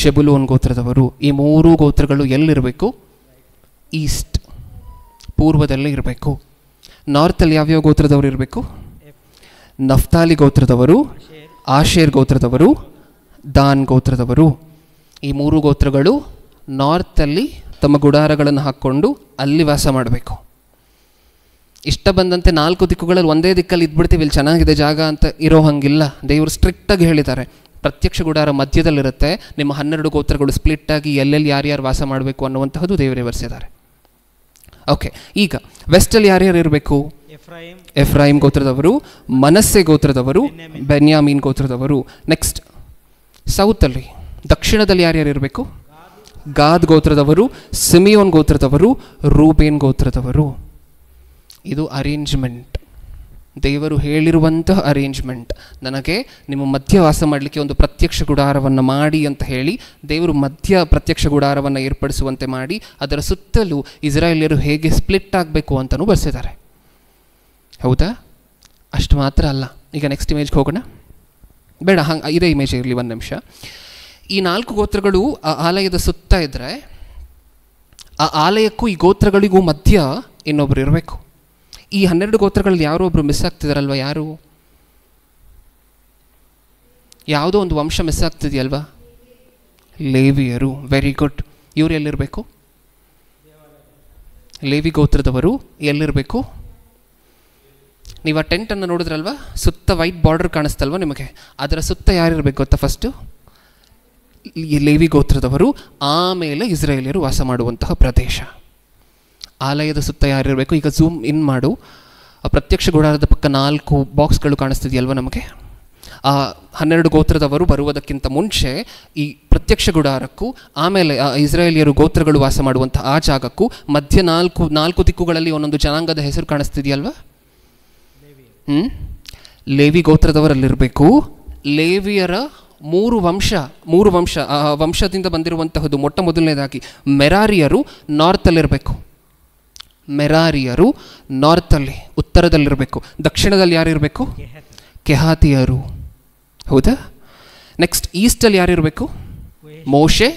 ಜೆಬುಲೂನ್ ಗೋತ್ರದವರು. ಈ 3 ಗೋತ್ರಗಳು ಎಲ್ಲಿರಬೇಕು? ಈಸ್ಟ್, ಪೂರ್ವದಲ್ಲೇ ಇರಬೇಕು. ನಾರ್ತಲ್ಲಿ ಯಾವ್ಯಾವ ಗೋತ್ರದವರು ಇರಬೇಕು? ನಫ್ತಾಲಿ ಗೋತ್ರದವರು, ಆಶೇರ್ ಗೋತ್ರದವರು, ದಾನ್ ಗೋತ್ರದವರು. ಈ 3 ಗೋತ್ರಗಳು ನಾರ್ತಲ್ಲಿ ತಮ್ಮ ಗುಡಾರಗಳನ್ನು ಹಾಕ್ಕೊಂಡು ಅಲ್ಲಿ ವಾಸ ಮಾಡಬೇಕು. ಇಷ್ಟ ಬಂದಂತೆ 4 ದಿಕ್ಕುಗಳಲ್ಲಿ ಒಂದೇ ದಿಕ್ಕಲ್ಲಿ ಇದ್ಬಿಡ್ತೀವಿ, ಇಲ್ಲಿ ಚೆನ್ನಾಗಿದೆ ಜಾಗ ಅಂತ ಇರೋ ಹಂಗಿಲ್ಲ. ದೇವರು ಸ್ಟ್ರಿಕ್ಟಾಗಿ ಹೇಳಿದ್ದಾರೆ, ಪ್ರತ್ಯಕ್ಷ ಗುಡಾರ ಮಧ್ಯದಲ್ಲಿರುತ್ತೆ. ನಿಮ್ಮ 12 ಗೋತ್ರಗಳು ಸ್ಪ್ಲಿಟ್ ಆಗಿ ಎಲ್ಲೆಲ್ಲಿ ಯಾರ್ಯಾರು ವಾಸ ಮಾಡಬೇಕು ಅನ್ನುವಂತಹದ್ದು ದೇವರೇ ವಿವರಿಸಿದ್ದಾರೆ. ಓಕೆ, ಈಗ ವೆಸ್ಟಲ್ಲಿ ಯಾರ್ಯಾರು ಇರಬೇಕು? ಎಫ್ರಾಯಿಮ್ ಗೋತ್ರದವರು, ಮನಸ್ಸೆ ಗೋತ್ರದವರು, ಬೆನ್ಯಾಮೀನ್ ಗೋತ್ರದವರು. ನೆಕ್ಸ್ಟ್ ಸೌತಲ್ಲಿ ದಕ್ಷಿಣದಲ್ಲಿ ಯಾರ್ಯಾರು ಇರಬೇಕು? ಗಾದ್ ಗೋತ್ರದವರು, ಸಿಮಿಯೋನ್ ಗೋತ್ರದವರು, ರೂಬೇನ್ ಗೋತ್ರದವರು. ಇದು ಅರೇಂಜ್ಮೆಂಟ್, ದೇವರು ಹೇಳಿರುವಂತಹ ಅರೇಂಜ್ಮೆಂಟ್. ನನಗೆ ನಿಮ್ಮ ಮಧ್ಯ ವಾಸ ಮಾಡಲಿಕ್ಕೆ ಒಂದು ಪ್ರತ್ಯಕ್ಷ ಗುಡಾರವನ್ನು ಮಾಡಿ ಅಂತ ಹೇಳಿ ದೇವರು ಮಧ್ಯ ಪ್ರತ್ಯಕ್ಷ ಗುಡಾರವನ್ನು ಏರ್ಪಡಿಸುವಂತೆ ಮಾಡಿ ಅದರ ಸುತ್ತಲೂ ಇಸ್ರಾಯೇಲ್ಯರು ಹೇಗೆ ಸ್ಪ್ಲಿಟ್ ಆಗಬೇಕು ಅಂತಲೂ ಬರೆಸಿದ್ದಾರೆ. ಹೌದಾ? ಅಷ್ಟು ಮಾತ್ರ ಅಲ್ಲ. ಈಗ ನೆಕ್ಸ್ಟ್ ಇಮೇಜ್ಗೆ ಹೋಗೋಣ. ಬೇಡ, ಇದೇ ಇಮೇಜ್ ಇರಲಿ, ಒಂದು ನಿಮಿಷ. ಈ 4 ಗೋತ್ರಗಳು ಆ ಆಲಯದ ಸುತ್ತ ಇದ್ದರೆ ಆ ಆಲಯಕ್ಕೂ ಈ ಗೋತ್ರಗಳಿಗೂ ಮಧ್ಯ ಇನ್ನೊಬ್ಬರು ಇರಬೇಕು. ಈ 12 ಗೋತ್ರಗಳಲ್ಲಿ ಯಾರೋ ಒಬ್ಬರು ಮಿಸ್ ಆಗ್ತಿದಾರಲ್ವ? ಯಾರು? ಯಾವುದೋ ಒಂದು ವಂಶ ಮಿಸ್ ಆಗ್ತಿದೆಯಲ್ವಾ? ಲೇವಿಯರು. Very good. ಇವರು ಎಲ್ಲಿರಬೇಕು? ಲೇವಿ ಗೋತ್ರದವರು ಎಲ್ಲಿರಬೇಕು? ನೀವು ಆ ಟೆಂಟನ್ನು ನೋಡಿದ್ರಲ್ವ, ಸುತ್ತ ವೈಟ್ ಬಾರ್ಡರ್ ಕಾಣಿಸ್ತಲ್ವ ನಿಮಗೆ? ಅದರ ಸುತ್ತ ಯಾರಿರಬೇಕು ಗೊತ್ತಾ? ಫಸ್ಟು ಲೇವಿ ಗೋತ್ರದವರು, ಆಮೇಲೆ ಇಸ್ರಾಯೇಲಿಯರು ವಾಸ ಮಾಡುವಂತಹ ಪ್ರದೇಶ. ಆಲಯದ ಸುತ್ತ ಯಾರಿರಬೇಕು? ಈಗ ಝೂಮ್ ಇನ್ ಮಾಡು. ಪ್ರತ್ಯಕ್ಷ ಗುಡಾರದ ಪಕ್ಕ 4 ಬಾಕ್ಸ್ಗಳು ಕಾಣಿಸ್ತಿದೆಯಲ್ವ ನಮಗೆ? ಆ 12 ಗೋತ್ರದವರು ಬರುವುದಕ್ಕಿಂತ ಮುಂಚೆ ಈ ಪ್ರತ್ಯಕ್ಷ ಗುಡಾರಕ್ಕೂ ಆಮೇಲೆ ಇಸ್ರಾಯೇಲಿಯರು ಗೋತ್ರಗಳು ವಾಸ ಮಾಡುವಂಥ ಆ ಜಾಗಕ್ಕೂ ಮಧ್ಯ 4 ದಿಕ್ಕುಗಳಲ್ಲಿ ಒಂದೊಂದು ಜನಾಂಗದ ಹೆಸರು ಕಾಣಿಸ್ತಿದೆಯಲ್ವ? ಲೇವಿ ಗೋತ್ರದವರಲ್ಲಿರಬೇಕು. ಲೇವಿಯರ 3 ವಂಶ, ಆ ವಂಶದಿಂದ ಬಂದಿರುವಂತಹದ್ದು ಮೊಟ್ಟ ಮೊದಲನೇದಾಗಿ ಮೆರಾರಿಯರು ನಾರ್ತಲ್ಲಿರಬೇಕು. ಮೆರಾರಿಯರು ನಾರ್ತಲ್ಲಿ, ಉತ್ತರದಲ್ಲಿರಬೇಕು. ದಕ್ಷಿಣದಲ್ಲಿ ಯಾರಿರಬೇಕು? ಕೆಹಾತಿಯರು. ಹೌದಾ? ನೆಕ್ಸ್ಟ್ ಈಸ್ಟಲ್ಲಿ ಯಾರಿರಬೇಕು? ಮೋಶೆ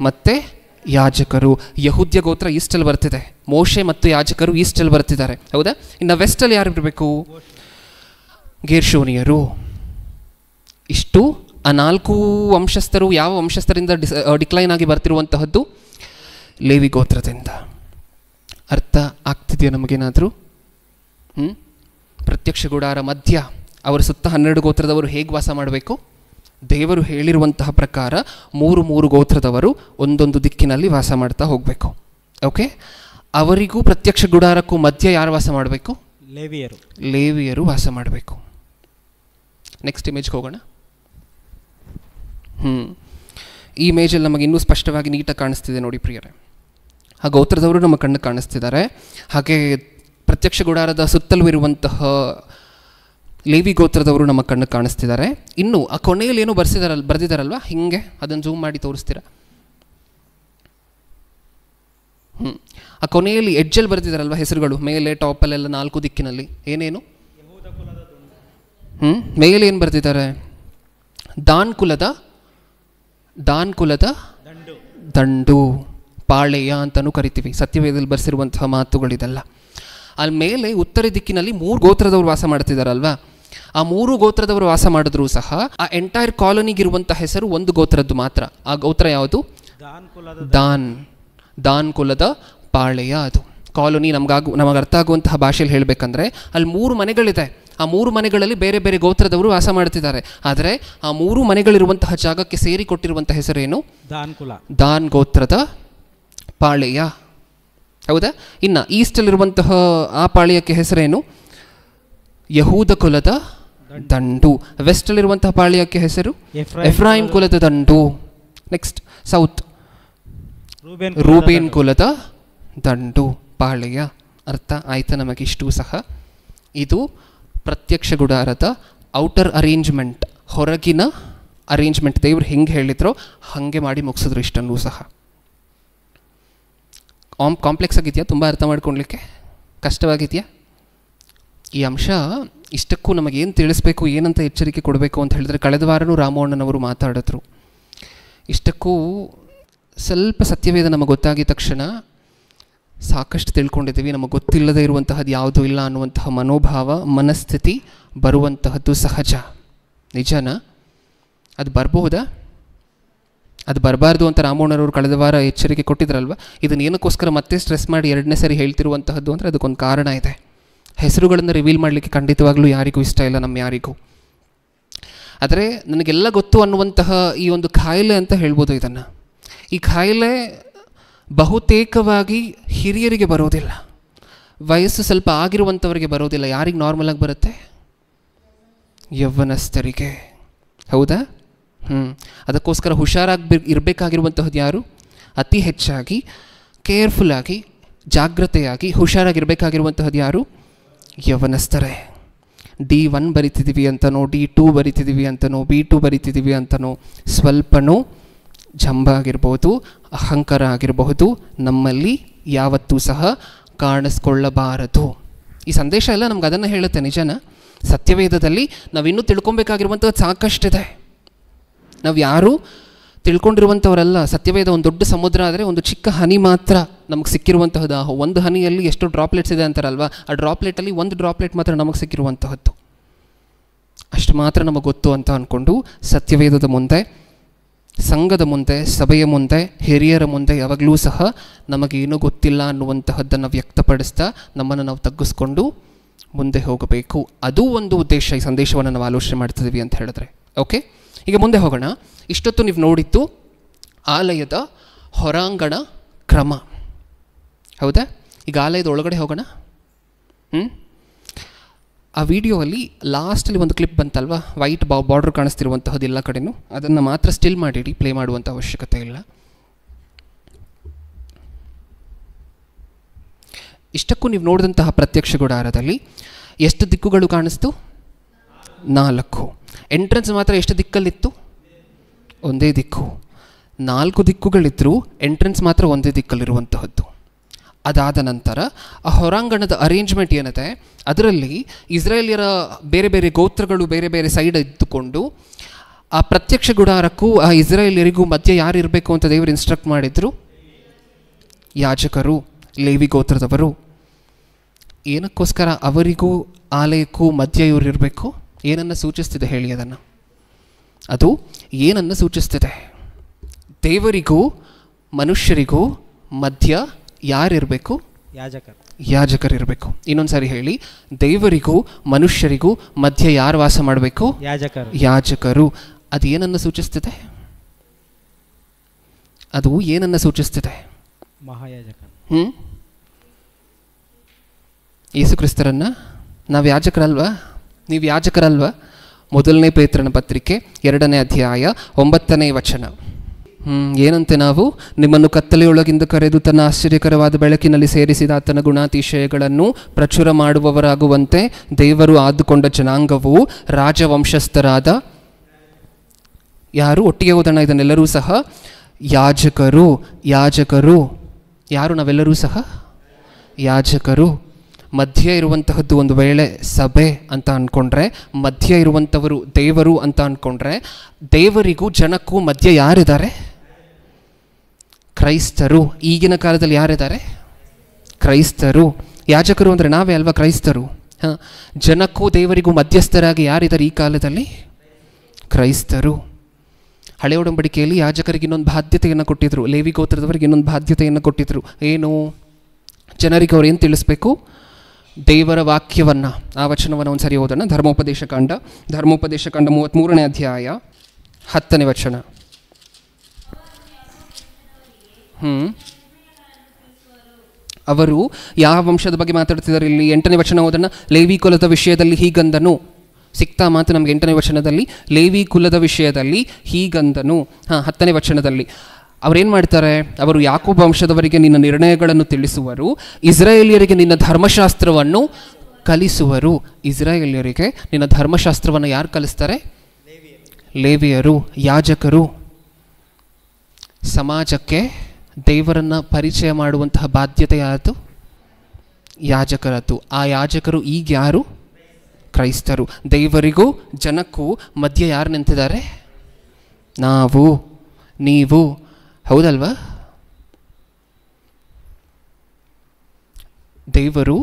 ಮತ್ತು ಯಾಜಕರು. ಯಹೂದ್ಯ ಗೋತ್ರ ಈಸ್ಟಲ್ಲಿ ಬರ್ತಿದೆ, ಮೋಶೆ ಮತ್ತು ಯಾಜಕರು ಈಸ್ಟಲ್ಲಿ ಬರ್ತಿದ್ದಾರೆ. ಹೌದಾ? ಇನ್ನು ವೆಸ್ಟಲ್ಲಿ ಯಾರು ಇರಬೇಕು? ಗೇರ್ಷೋನಿಯರು. ಇಷ್ಟು ಆ 4 ವಂಶಸ್ಥರು ಯಾವ ವಂಶಸ್ಥರಿಂದ ಡಿಕ್ಲೈನ್ ಆಗಿ ಬರ್ತಿರುವಂತಹದ್ದು? ಲೇವಿ ಗೋತ್ರದಿಂದ. ಅರ್ಥ ಆಗ್ತಿದೆಯಾ ನಮಗೇನಾದರೂ? ಪ್ರತ್ಯಕ್ಷ ಗುಡಾರ ಮಧ್ಯ ಅವರ ಸುತ್ತ 12 ಗೋತ್ರದವರು ಹೇಗೆ ವಾಸ ಮಾಡಬೇಕು? ದೇವರು ಹೇಳಿರುವಂತಹ ಪ್ರಕಾರ 3 ಗೋತ್ರದವರು ಒಂದೊಂದು ದಿಕ್ಕಿನಲ್ಲಿ ವಾಸ ಮಾಡ್ತಾ ಹೋಗಬೇಕು. ಓಕೆ, ಅವರಿಗೂ ಪ್ರತ್ಯಕ್ಷ ಗುಡಾರಕ್ಕೂ ಮಧ್ಯ ಯಾರು ವಾಸ ಮಾಡಬೇಕು? ಲೇವಿಯರು ವಾಸ ಮಾಡಬೇಕು. ನೆಕ್ಸ್ಟ್ ಇಮೇಜ್ಗೆ ಹೋಗೋಣ. ಈ ಇಮೇಜಲ್ಲಿ ನಮಗೆ ಇನ್ನೂ ಸ್ಪಷ್ಟವಾಗಿ ನೀಟಾಗಿ ಕಾಣಿಸ್ತಿದೆ ನೋಡಿ ಪ್ರಿಯರೇ. ಆ ಗೋತ್ರದವರು ನಮ್ಮ ಕಣ್ಣು ಕಾಣಿಸ್ತಿದ್ದಾರೆ. ಹಾಗೆ ಪ್ರತ್ಯಕ್ಷ ಗುಡಾರದ ಸುತ್ತಲೂ ಇರುವಂತಹ ಲೇವಿ ಗೋತ್ರದವರು ನಮ್ಮ ಕಣ್ಣು ಕಾಣಿಸ್ತಿದ್ದಾರೆ. ಇನ್ನು ಆ ಕೊನೆಯಲ್ಲಿ ಏನೋ ಬರೆದಿದ್ದಾರಲ್ವ, ಹಿಂಗೆ ಅದನ್ನು ಝೂಮ್ ಮಾಡಿ ತೋರಿಸ್ತೀರಾ? ಆ ಕೊನೆಯಲ್ಲಿ ಎಡ್ಜಲ್ಲಿ ಬರೆದಿದ್ದಾರಲ್ವ ಹೆಸರುಗಳು, ಮೇಲೆ ಟಾಪಲ್ಲೆಲ್ಲ 4 ದಿಕ್ಕಿನಲ್ಲಿ ಏನೇನು? ಮೇಲೆ ಏನು ಬರೆದಿದ್ದಾರೆ? ದಾನ್ ಕುಲದ ದಂಡು, ಪಾಳೆಯ ಅಂತಲೂ ಕರಿತೀವಿ. ಸತ್ಯವೇದದಲ್ಲಿ ಬರೆಸಿರುವಂತಹ ಮಾತುಗಳಿದೆಲ್ಲ. ಅಲ್ಲಿ ಮೇಲೆ ಉತ್ತರ ದಿಕ್ಕಿನಲ್ಲಿ 3 ಗೋತ್ರದವರು ವಾಸ ಮಾಡ್ತಿದ್ದಾರಲ್ವ, ಆ 3 ಗೋತ್ರದವರು ವಾಸ ಮಾಡಿದ್ರೂ ಸಹ ಆ ಎಂಟೈರ್ ಕಾಲೋನಿಗಿರುವಂಥ ಹೆಸರು ಒಂದು ಗೋತ್ರದ್ದು ಮಾತ್ರ. ಆ ಗೋತ್ರ ಯಾವುದು? ದಾನ್ ಕುಲದ ಪಾಳೆಯ. ಅದು ಕಾಲೋನಿ. ನಮಗೆ ಅರ್ಥ ಆಗುವಂತಹ ಭಾಷೆಯಲ್ಲಿ ಹೇಳಬೇಕಂದ್ರೆ ಅಲ್ಲಿ 3 ಮನೆಗಳಿದೆ. ಆ 3 ಮನೆಗಳಲ್ಲಿ ಬೇರೆ ಬೇರೆ ಗೋತ್ರದವರು ವಾಸ ಮಾಡ್ತಿದ್ದಾರೆ. ಆದರೆ ಆ 3 ಮನೆಗಳಿರುವಂತಹ ಜಾಗಕ್ಕೆ ಸೇರಿ ಕೊಟ್ಟಿರುವಂಥ ಹೆಸರೇನು? ದಾನ್ ಗೋತ್ರದ ಪಾಳೆಯ. ಹೌದಾ? ಇನ್ನು ಈಸ್ಟಲ್ಲಿರುವಂತಹ ಆ ಪಾಳೆಯಕ್ಕೆ ಹೆಸರೇನು? ಯಹೂದ ಕುಲದ ದಂಡು. ವೆಸ್ಟಲ್ಲಿರುವಂತಹ ಪಾಳೆಯಕ್ಕೆ ಹೆಸರು ಎಫ್ರಾಯಿಮ್ ಕುಲದ ದಂಡು. ನೆಕ್ಸ್ಟ್ ಸೌತ್, ರೂಬೇನ್ ಕುಲದ ದಂಡು, ಪಾಳೆಯ. ಅರ್ಥ ಆಯ್ತಾ ನಮಗಿಷ್ಟು ಸಹ? ಇದು ಪ್ರತ್ಯಕ್ಷ ಗುಡಾರದ ಔಟರ್ ಅರೇಂಜ್ಮೆಂಟ್, ಹೊರಗಿನ ಅರೇಂಜ್ಮೆಂಟ್. ದೇವರು ಹೆಂಗೆ ಹೇಳಿದ್ರೋ ಹಾಗೆ ಮಾಡಿ ಮುಗಿಸಿದ್ರು ಇಷ್ಟನ್ನೂ ಸಹ. ಕಾಂಪ್ಲೆಕ್ಸ್ ಆಗಿದೆಯಾ? ತುಂಬ ಅರ್ಥ ಮಾಡ್ಕೊಳ್ಲಿಕ್ಕೆ ಕಷ್ಟವಾಗಿದೆಯಾ? ಈ ಅಂಶ ಇಷ್ಟಕ್ಕೂ ನಮಗೇನು ತಿಳಿಸ್ಬೇಕು, ಏನಂತ ಎಚ್ಚರಿಕೆ ಕೊಡಬೇಕು ಅಂತ ಹೇಳಿದ್ರೆ, ಕಳೆದ ವಾರನೂ ರಾಮಣ್ಣನವರು ಮಾತಾಡಿದ್ರು. ಇಷ್ಟಕ್ಕೂ ಸ್ವಲ್ಪ ಸತ್ಯವೇದ ನಮಗೆ ಗೊತ್ತಾಗಿದ ತಕ್ಷಣ ಸಾಕಷ್ಟು ತಿಳ್ಕೊಂಡಿದ್ದೀವಿ. ನಮಗೆ ಗೊತ್ತಿಲ್ಲದೆ ಇರುವಂತಹದ್ದು ಯಾವುದೂ ಇಲ್ಲ ಅನ್ನುವಂತಹ ಮನೋಭಾವ, ಮನಸ್ಥಿತಿ ಬರುವಂತಹದ್ದು ಸಹಜ. ನಿಜನಾ? ಅದು ಬರಬಹುದಾ? ಅದು ಬರಬಾರ್ದು ಅಂತ ರಾಮಣ್ಣನವರು ಕಳೆದ ವಾರ ಎಚ್ಚರಿಕೆ ಕೊಟ್ಟಿದ್ರಲ್ವ. ಇದನ್ನು ಏನಕ್ಕೋಸ್ಕರ ಮತ್ತೆ ಸ್ಟ್ರೆಸ್ ಮಾಡಿ 2ನೇ ಸರಿ ಹೇಳ್ತಿರುವಂತಹದ್ದು ಅಂದರೆ ಅದಕ್ಕೊಂದು ಕಾರಣ ಇದೆ. ಹೆಸರುಗಳನ್ನು ರಿವೀಲ್ ಮಾಡಲಿಕ್ಕೆ ಖಂಡಿತವಾಗ್ಲೂ ಯಾರಿಗೂ ಇಷ್ಟ ಇಲ್ಲ, ನಮ್ಮ ಯಾರಿಗೂ. ಆದರೆ ನನಗೆಲ್ಲ ಗೊತ್ತು ಅನ್ನುವಂತಹ ಈ ಒಂದು ಖಾಯಿಲೆ ಅಂತ ಹೇಳ್ಬೋದು ಇದನ್ನು. ಈ ಖಾಯಿಲೆ ಬಹುತೇಕವಾಗಿ ಹಿರಿಯರಿಗೆ ಬರೋದಿಲ್ಲ, ವಯಸ್ಸು ಸ್ವಲ್ಪ ಆಗಿರುವಂಥವರಿಗೆ ಬರೋದಿಲ್ಲ. ಯಾರಿಗೆ ನಾರ್ಮಲಾಗಿ ಬರುತ್ತೆ? ಯೌವನಸ್ಥರಿಗೆ. ಹೌದಾ? ಅದಕ್ಕೋಸ್ಕರ ಹುಷಾರಾಗಿ ಇರಬೇಕಾಗಿರುವಂತಹದ್ದು ಯಾರು? ಅತಿ ಹೆಚ್ಚಾಗಿ ಕೇರ್ಫುಲ್ಲಾಗಿ ಜಾಗ್ರತೆಯಾಗಿ ಹುಷಾರಾಗಿರಬೇಕಾಗಿರುವಂತಹದ್ದು ಯಾರು? ಯೌವನಸ್ಥರೇ. D1 ಬರಿತಿದ್ದೀವಿ ಅಂತನೋ, D2 ಬರಿತಿದ್ದೀವಿ ಅಂತನೋ, B2 ಬರಿತಿದ್ದೀವಿ ಅಂತನೋ ಸ್ವಲ್ಪನೂ ಜಂಬ ಆಗಿರ್ಬೋದು, ಅಹಂಕಾರ ಆಗಿರಬಹುದು ನಮ್ಮಲ್ಲಿ ಯಾವತ್ತೂ ಸಹ ಕಾಣಿಸ್ಕೊಳ್ಳಬಾರದು. ಈ ಸಂದೇಶ ಎಲ್ಲ ನಮ್ಗೆ ಅದನ್ನು ಹೇಳುತ್ತೆ. ನಿಜನ? ಸತ್ಯವೇದದಲ್ಲಿ ನಾವಿನ್ನೂ ತಿಳ್ಕೊಬೇಕಾಗಿರುವಂಥದ್ದು ಸಾಕಷ್ಟಿದೆ. ನಾವು ಯಾರೂ ತಿಳ್ಕೊಂಡಿರುವಂಥವರಲ್ಲ. ಸತ್ಯವೇದ ಒಂದು ದೊಡ್ಡ ಸಮುದ್ರ ಆದರೆ ಒಂದು ಚಿಕ್ಕ ಹನಿ ಮಾತ್ರ ನಮಗೆ ಸಿಕ್ಕಿರುವಂತಹದ್ದು. ಒಂದು ಹನಿಯಲ್ಲಿ ಎಷ್ಟು ಡ್ರಾಪ್ಲೆಟ್ಸ್ ಇದೆ ಅಂತಾರಲ್ವ, ಆ ಡ್ರಾಪ್ಲೆಟಲ್ಲಿ ಒಂದು ಡ್ರಾಪ್ಲೆಟ್ ಮಾತ್ರ ನಮಗೆ ಸಿಕ್ಕಿರುವಂತಹದ್ದು. ಅಷ್ಟು ಮಾತ್ರ ನಮಗೆ ಗೊತ್ತು ಅಂತ ಅಂದ್ಕೊಂಡು ಸತ್ಯವೇದದ ಮುಂದೆ, ಸಂಘದ ಮುಂದೆ, ಸಭೆಯ ಮುಂದೆ, ಹಿರಿಯರ ಮುಂದೆ ಯಾವಾಗಲೂ ಸಹ ನಮಗೇನೂ ಗೊತ್ತಿಲ್ಲ ಅನ್ನುವಂತಹದ್ದನ್ನು ವ್ಯಕ್ತಪಡಿಸ್ತಾ ನಮ್ಮನ್ನು ನಾವು ತಗ್ಗಿಸ್ಕೊಂಡು ಮುಂದೆ ಹೋಗಬೇಕು. ಅದು ಒಂದು ಉದ್ದೇಶ ಈ ಸಂದೇಶವನ್ನು ನಾವು ಆಲೋಚನೆ ಮಾಡ್ತಿದ್ದೀವಿ ಅಂತ ಹೇಳಿದ್ರೆ. ಓಕೆ, ಈಗ ಮುಂದೆ ಹೋಗೋಣ. ಇಷ್ಟೊತ್ತು ನೀವು ನೋಡಿದ್ದು ಆಲಯದ ಹೊರಾಂಗಣ ಕ್ರಮ, ಹೌದಾ? ಈಗ ಆಲಯದ ಒಳಗಡೆ ಹೋಗೋಣ. ಆ ವಿಡಿಯೋಲ್ಲಿ ಲಾಸ್ಟಲ್ಲಿ ಒಂದು ಕ್ಲಿಪ್ ಬಂತಲ್ವ, ವೈಟ್ ಬಾರ್ಡರ್ ಕಾಣಿಸ್ತಿರುವಂತಹದ್ದು ಎಲ್ಲ ಕಡೆಯೂ, ಅದನ್ನು ಮಾತ್ರ ಸ್ಟಿಲ್ ಮಾಡಿಡಿ, ಪ್ಲೇ ಮಾಡುವಂಥ ಅವಶ್ಯಕತೆ ಇಲ್ಲ. ಇಷ್ಟಕ್ಕೂ ನೀವು ನೋಡಿದಂತಹ ಪ್ರತ್ಯಕ್ಷ ಗುಡಾರದಲ್ಲಿ ಎಷ್ಟು ದಿಕ್ಕುಗಳು ಕಾಣಿಸ್ತು? 4. ಎಂಟ್ರೆನ್ಸ್ ಮಾತ್ರ ಎಷ್ಟು ದಿಕ್ಕಲ್ಲಿತ್ತು? ಒಂದೇ ದಿಕ್ಕು. 4 ದಿಕ್ಕುಗಳಿದ್ದರೂ ಎಂಟ್ರೆನ್ಸ್ ಮಾತ್ರ ಒಂದೇ ದಿಕ್ಕಲ್ಲಿರುವಂತಹದ್ದು. ಅದಾದ ನಂತರ ಆ ಹೊರಾಂಗಣದ ಅರೇಂಜ್ಮೆಂಟ್ ಏನಿದೆ ಅದರಲ್ಲಿ ಇಸ್ರಾಯೇಲಿಯರ ಬೇರೆ ಬೇರೆ ಗೋತ್ರಗಳು ಬೇರೆ ಬೇರೆ ಸೈಡ್ ಇದ್ದುಕೊಂಡು ಆ ಪ್ರತ್ಯಕ್ಷ ಗುಡಾರಕ್ಕೂ ಆ ಇಸ್ರಾಯೇಲಿಯರಿಗೂ ಮಧ್ಯೆ ಯಾರು ಇರಬೇಕು ಅಂತ ದೇವರು ಇನ್ಸ್ಟ್ರಕ್ಟ್ ಮಾಡಿದ್ರು? ಯಾಜಕರು, ಲೇವಿ ಗೋತ್ರದವರು. ಏನಕ್ಕೋಸ್ಕರ ಅವರಿಗೂ ಆಲಯಕ್ಕೂ ಮಧ್ಯೆ ಇವರು ಇರಬೇಕು? ಏನನ್ನು ಸೂಚಿಸ್ತಿದೆ ಹೇಳಿ ಅದನ್ನು? ಅದು ಏನನ್ನು ಸೂಚಿಸ್ತಿದೆ? ದೇವರಿಗೂ ಮನುಷ್ಯರಿಗೂ ಮಧ್ಯ ಯಾರಿರಬೇಕು? ಯಾಜಕರಿರಬೇಕು. ಇನ್ನೊಂದು ಸಾರಿ ಹೇಳಿ. ದೇವರಿಗೂ ಮನುಷ್ಯರಿಗೂ ಮಧ್ಯೆ ಯಾರು ವಾಸ ಮಾಡಬೇಕು? ಯಾಜಕರು. ಅದು ಏನನ್ನು ಸೂಚಿಸ್ತಿದೆ? ಅದು ಏನನ್ನು ಸೂಚಿಸ್ತಿದೆ? ಯೇಸು ಕ್ರಿಸ್ತರನ್ನ. ನಾವು ಯಾಜಕರಲ್ವಾ? ನೀವು ಯಾಜಕರಲ್ವಾ? 1 ಪೇತ್ರನ ಪತ್ರಿಕೆ 2ನೇ ಅಧ್ಯಾಯ 9ನೇ ವಚನ. ಏನಂತೆ ನಾವು? ನಿಮ್ಮನ್ನು ಕತ್ತಲೆಯೊಳಗಿಂದ ಕರೆದು ತನ್ನ ಆಶ್ಚರ್ಯಕರವಾದ ಬೆಳಕಿನಲ್ಲಿ ಸೇರಿಸಿದ ಆತನ ಗುಣಾತಿಶಯಗಳನ್ನು ಪ್ರಚುರ ಮಾಡುವವರಾಗುವಂತೆ ದೇವರು ಆದುಕೊಂಡ ಜನಾಂಗವು ರಾಜವಂಶಸ್ಥರಾದ ಯಾರು? ಒಟ್ಟಿಗೆ ಓದೋಣ ಇದನ್ನೆಲ್ಲರೂ ಸಹ. ಯಾಜಕರು. ಯಾಜಕರು ಯಾರು? ನಾವೆಲ್ಲರೂ ಸಹ ಯಾಜಕರು. ಮಧ್ಯ ಇರುವಂತಹದ್ದು ಒಂದು ವೇಳೆ ಸಭೆ ಅಂತ ಅಂದ್ಕೊಂಡ್ರೆ, ಮಧ್ಯ ಇರುವಂಥವರು ದೇವರು ಅಂತ ಅಂದ್ಕೊಂಡ್ರೆ, ದೇವರಿಗೂ ಜನಕ್ಕೂ ಮಧ್ಯ ಯಾರಿದ್ದಾರೆ? ಕ್ರೈಸ್ತರು. ಈಗಿನ ಕಾಲದಲ್ಲಿ ಯಾರಿದ್ದಾರೆ? ಕ್ರೈಸ್ತರು. ಯಾಜಕರು ಅಂದರೆ ನಾವೇ ಅಲ್ವಾ? ಕ್ರೈಸ್ತರು. ಜನಕ್ಕೂ ದೇವರಿಗೂ ಮಧ್ಯಸ್ಥರಾಗಿ ಯಾರಿದ್ದಾರೆ ಈ ಕಾಲದಲ್ಲಿ? ಕ್ರೈಸ್ತರು. ಹಳೆ ಒಡಂಬಡಿಕೆಯಲ್ಲಿ ಯಾಜಕರಿಗೆ ಇನ್ನೊಂದು ಬಾಧ್ಯತೆಯನ್ನು ಕೊಟ್ಟಿದ್ರು, ಲೇವಿ ಗೋತ್ರದವರಿಗೆ ಇನ್ನೊಂದು ಬಾಧ್ಯತೆಯನ್ನು ಕೊಟ್ಟಿದ್ರು. ಏನು? ಜನರಿಗೆ ಅವ್ರು ಏನು ತಿಳಿಸ್ಬೇಕು? ದೇವರ ವಾಕ್ಯವನ್ನು. ಆ ವಚನವನ್ನು ಒಂದು ಸರಿ ಓದೋಣ. ಧರ್ಮೋಪದೇಶ ಕಾಂಡ 33ನೇ ಅಧ್ಯಾಯ 10ನೇ ವಚನ. ಅವರು ಯಾವ ವಂಶದ ಬಗ್ಗೆ ಮಾತಾಡ್ತಿದ್ದಾರೆ ಇಲ್ಲಿ? 8ನೇ ವಚನ ಓದೋಣ. ಲೇವಿ ಕುಲದ ವಿಷಯದಲ್ಲಿ ಹೀಗಂದನು. ಸಿಕ್ತಾ ಮಾತು ನಮಗೆ 8ನೇ ವಚನದಲ್ಲಿ? ಲೇವಿ ಕುಲದ ವಿಷಯದಲ್ಲಿ ಹೀಗಂದನು. 10ನೇ ವಚನದಲ್ಲಿ ಅವರೇನು ಮಾಡ್ತಾರೆ? ಅವರು ಯಾಕೋಬ ವಂಶದವರಿಗೆ ನಿನ್ನ ನಿರ್ಣಯಗಳನ್ನು ತಿಳಿಸುವರು, ಇಸ್ರಾಯೇಲಿಯರಿಗೆ ನಿನ್ನ ಧರ್ಮಶಾಸ್ತ್ರವನ್ನು ಕಲಿಸುವರು. ಇಸ್ರಾಯೇಲಿಯರಿಗೆ ನಿನ್ನ ಧರ್ಮಶಾಸ್ತ್ರವನ್ನು ಯಾರು ಕಲಿಸ್ತಾರೆ? ಲೇವಿಯರು, ಯಾಜಕರು. ಸಮಾಜಕ್ಕೆ ದೇವರನ್ನು ಪರಿಚಯ ಮಾಡುವಂತಹ ಬಾಧ್ಯತೆ ಯಾರದು? ಯಾಜಕರದ್ದು. ಆ ಯಾಜಕರು ಈಗ ಯಾರು? ಕ್ರೈಸ್ತರು. ದೇವರಿಗೂ ಜನಕ್ಕೂ ಮಧ್ಯೆ ಯಾರು ನಿಂತಿದ್ದಾರೆ? ನಾವು, ನೀವು. ಹೌದಲ್ವಾ? ದೇವರು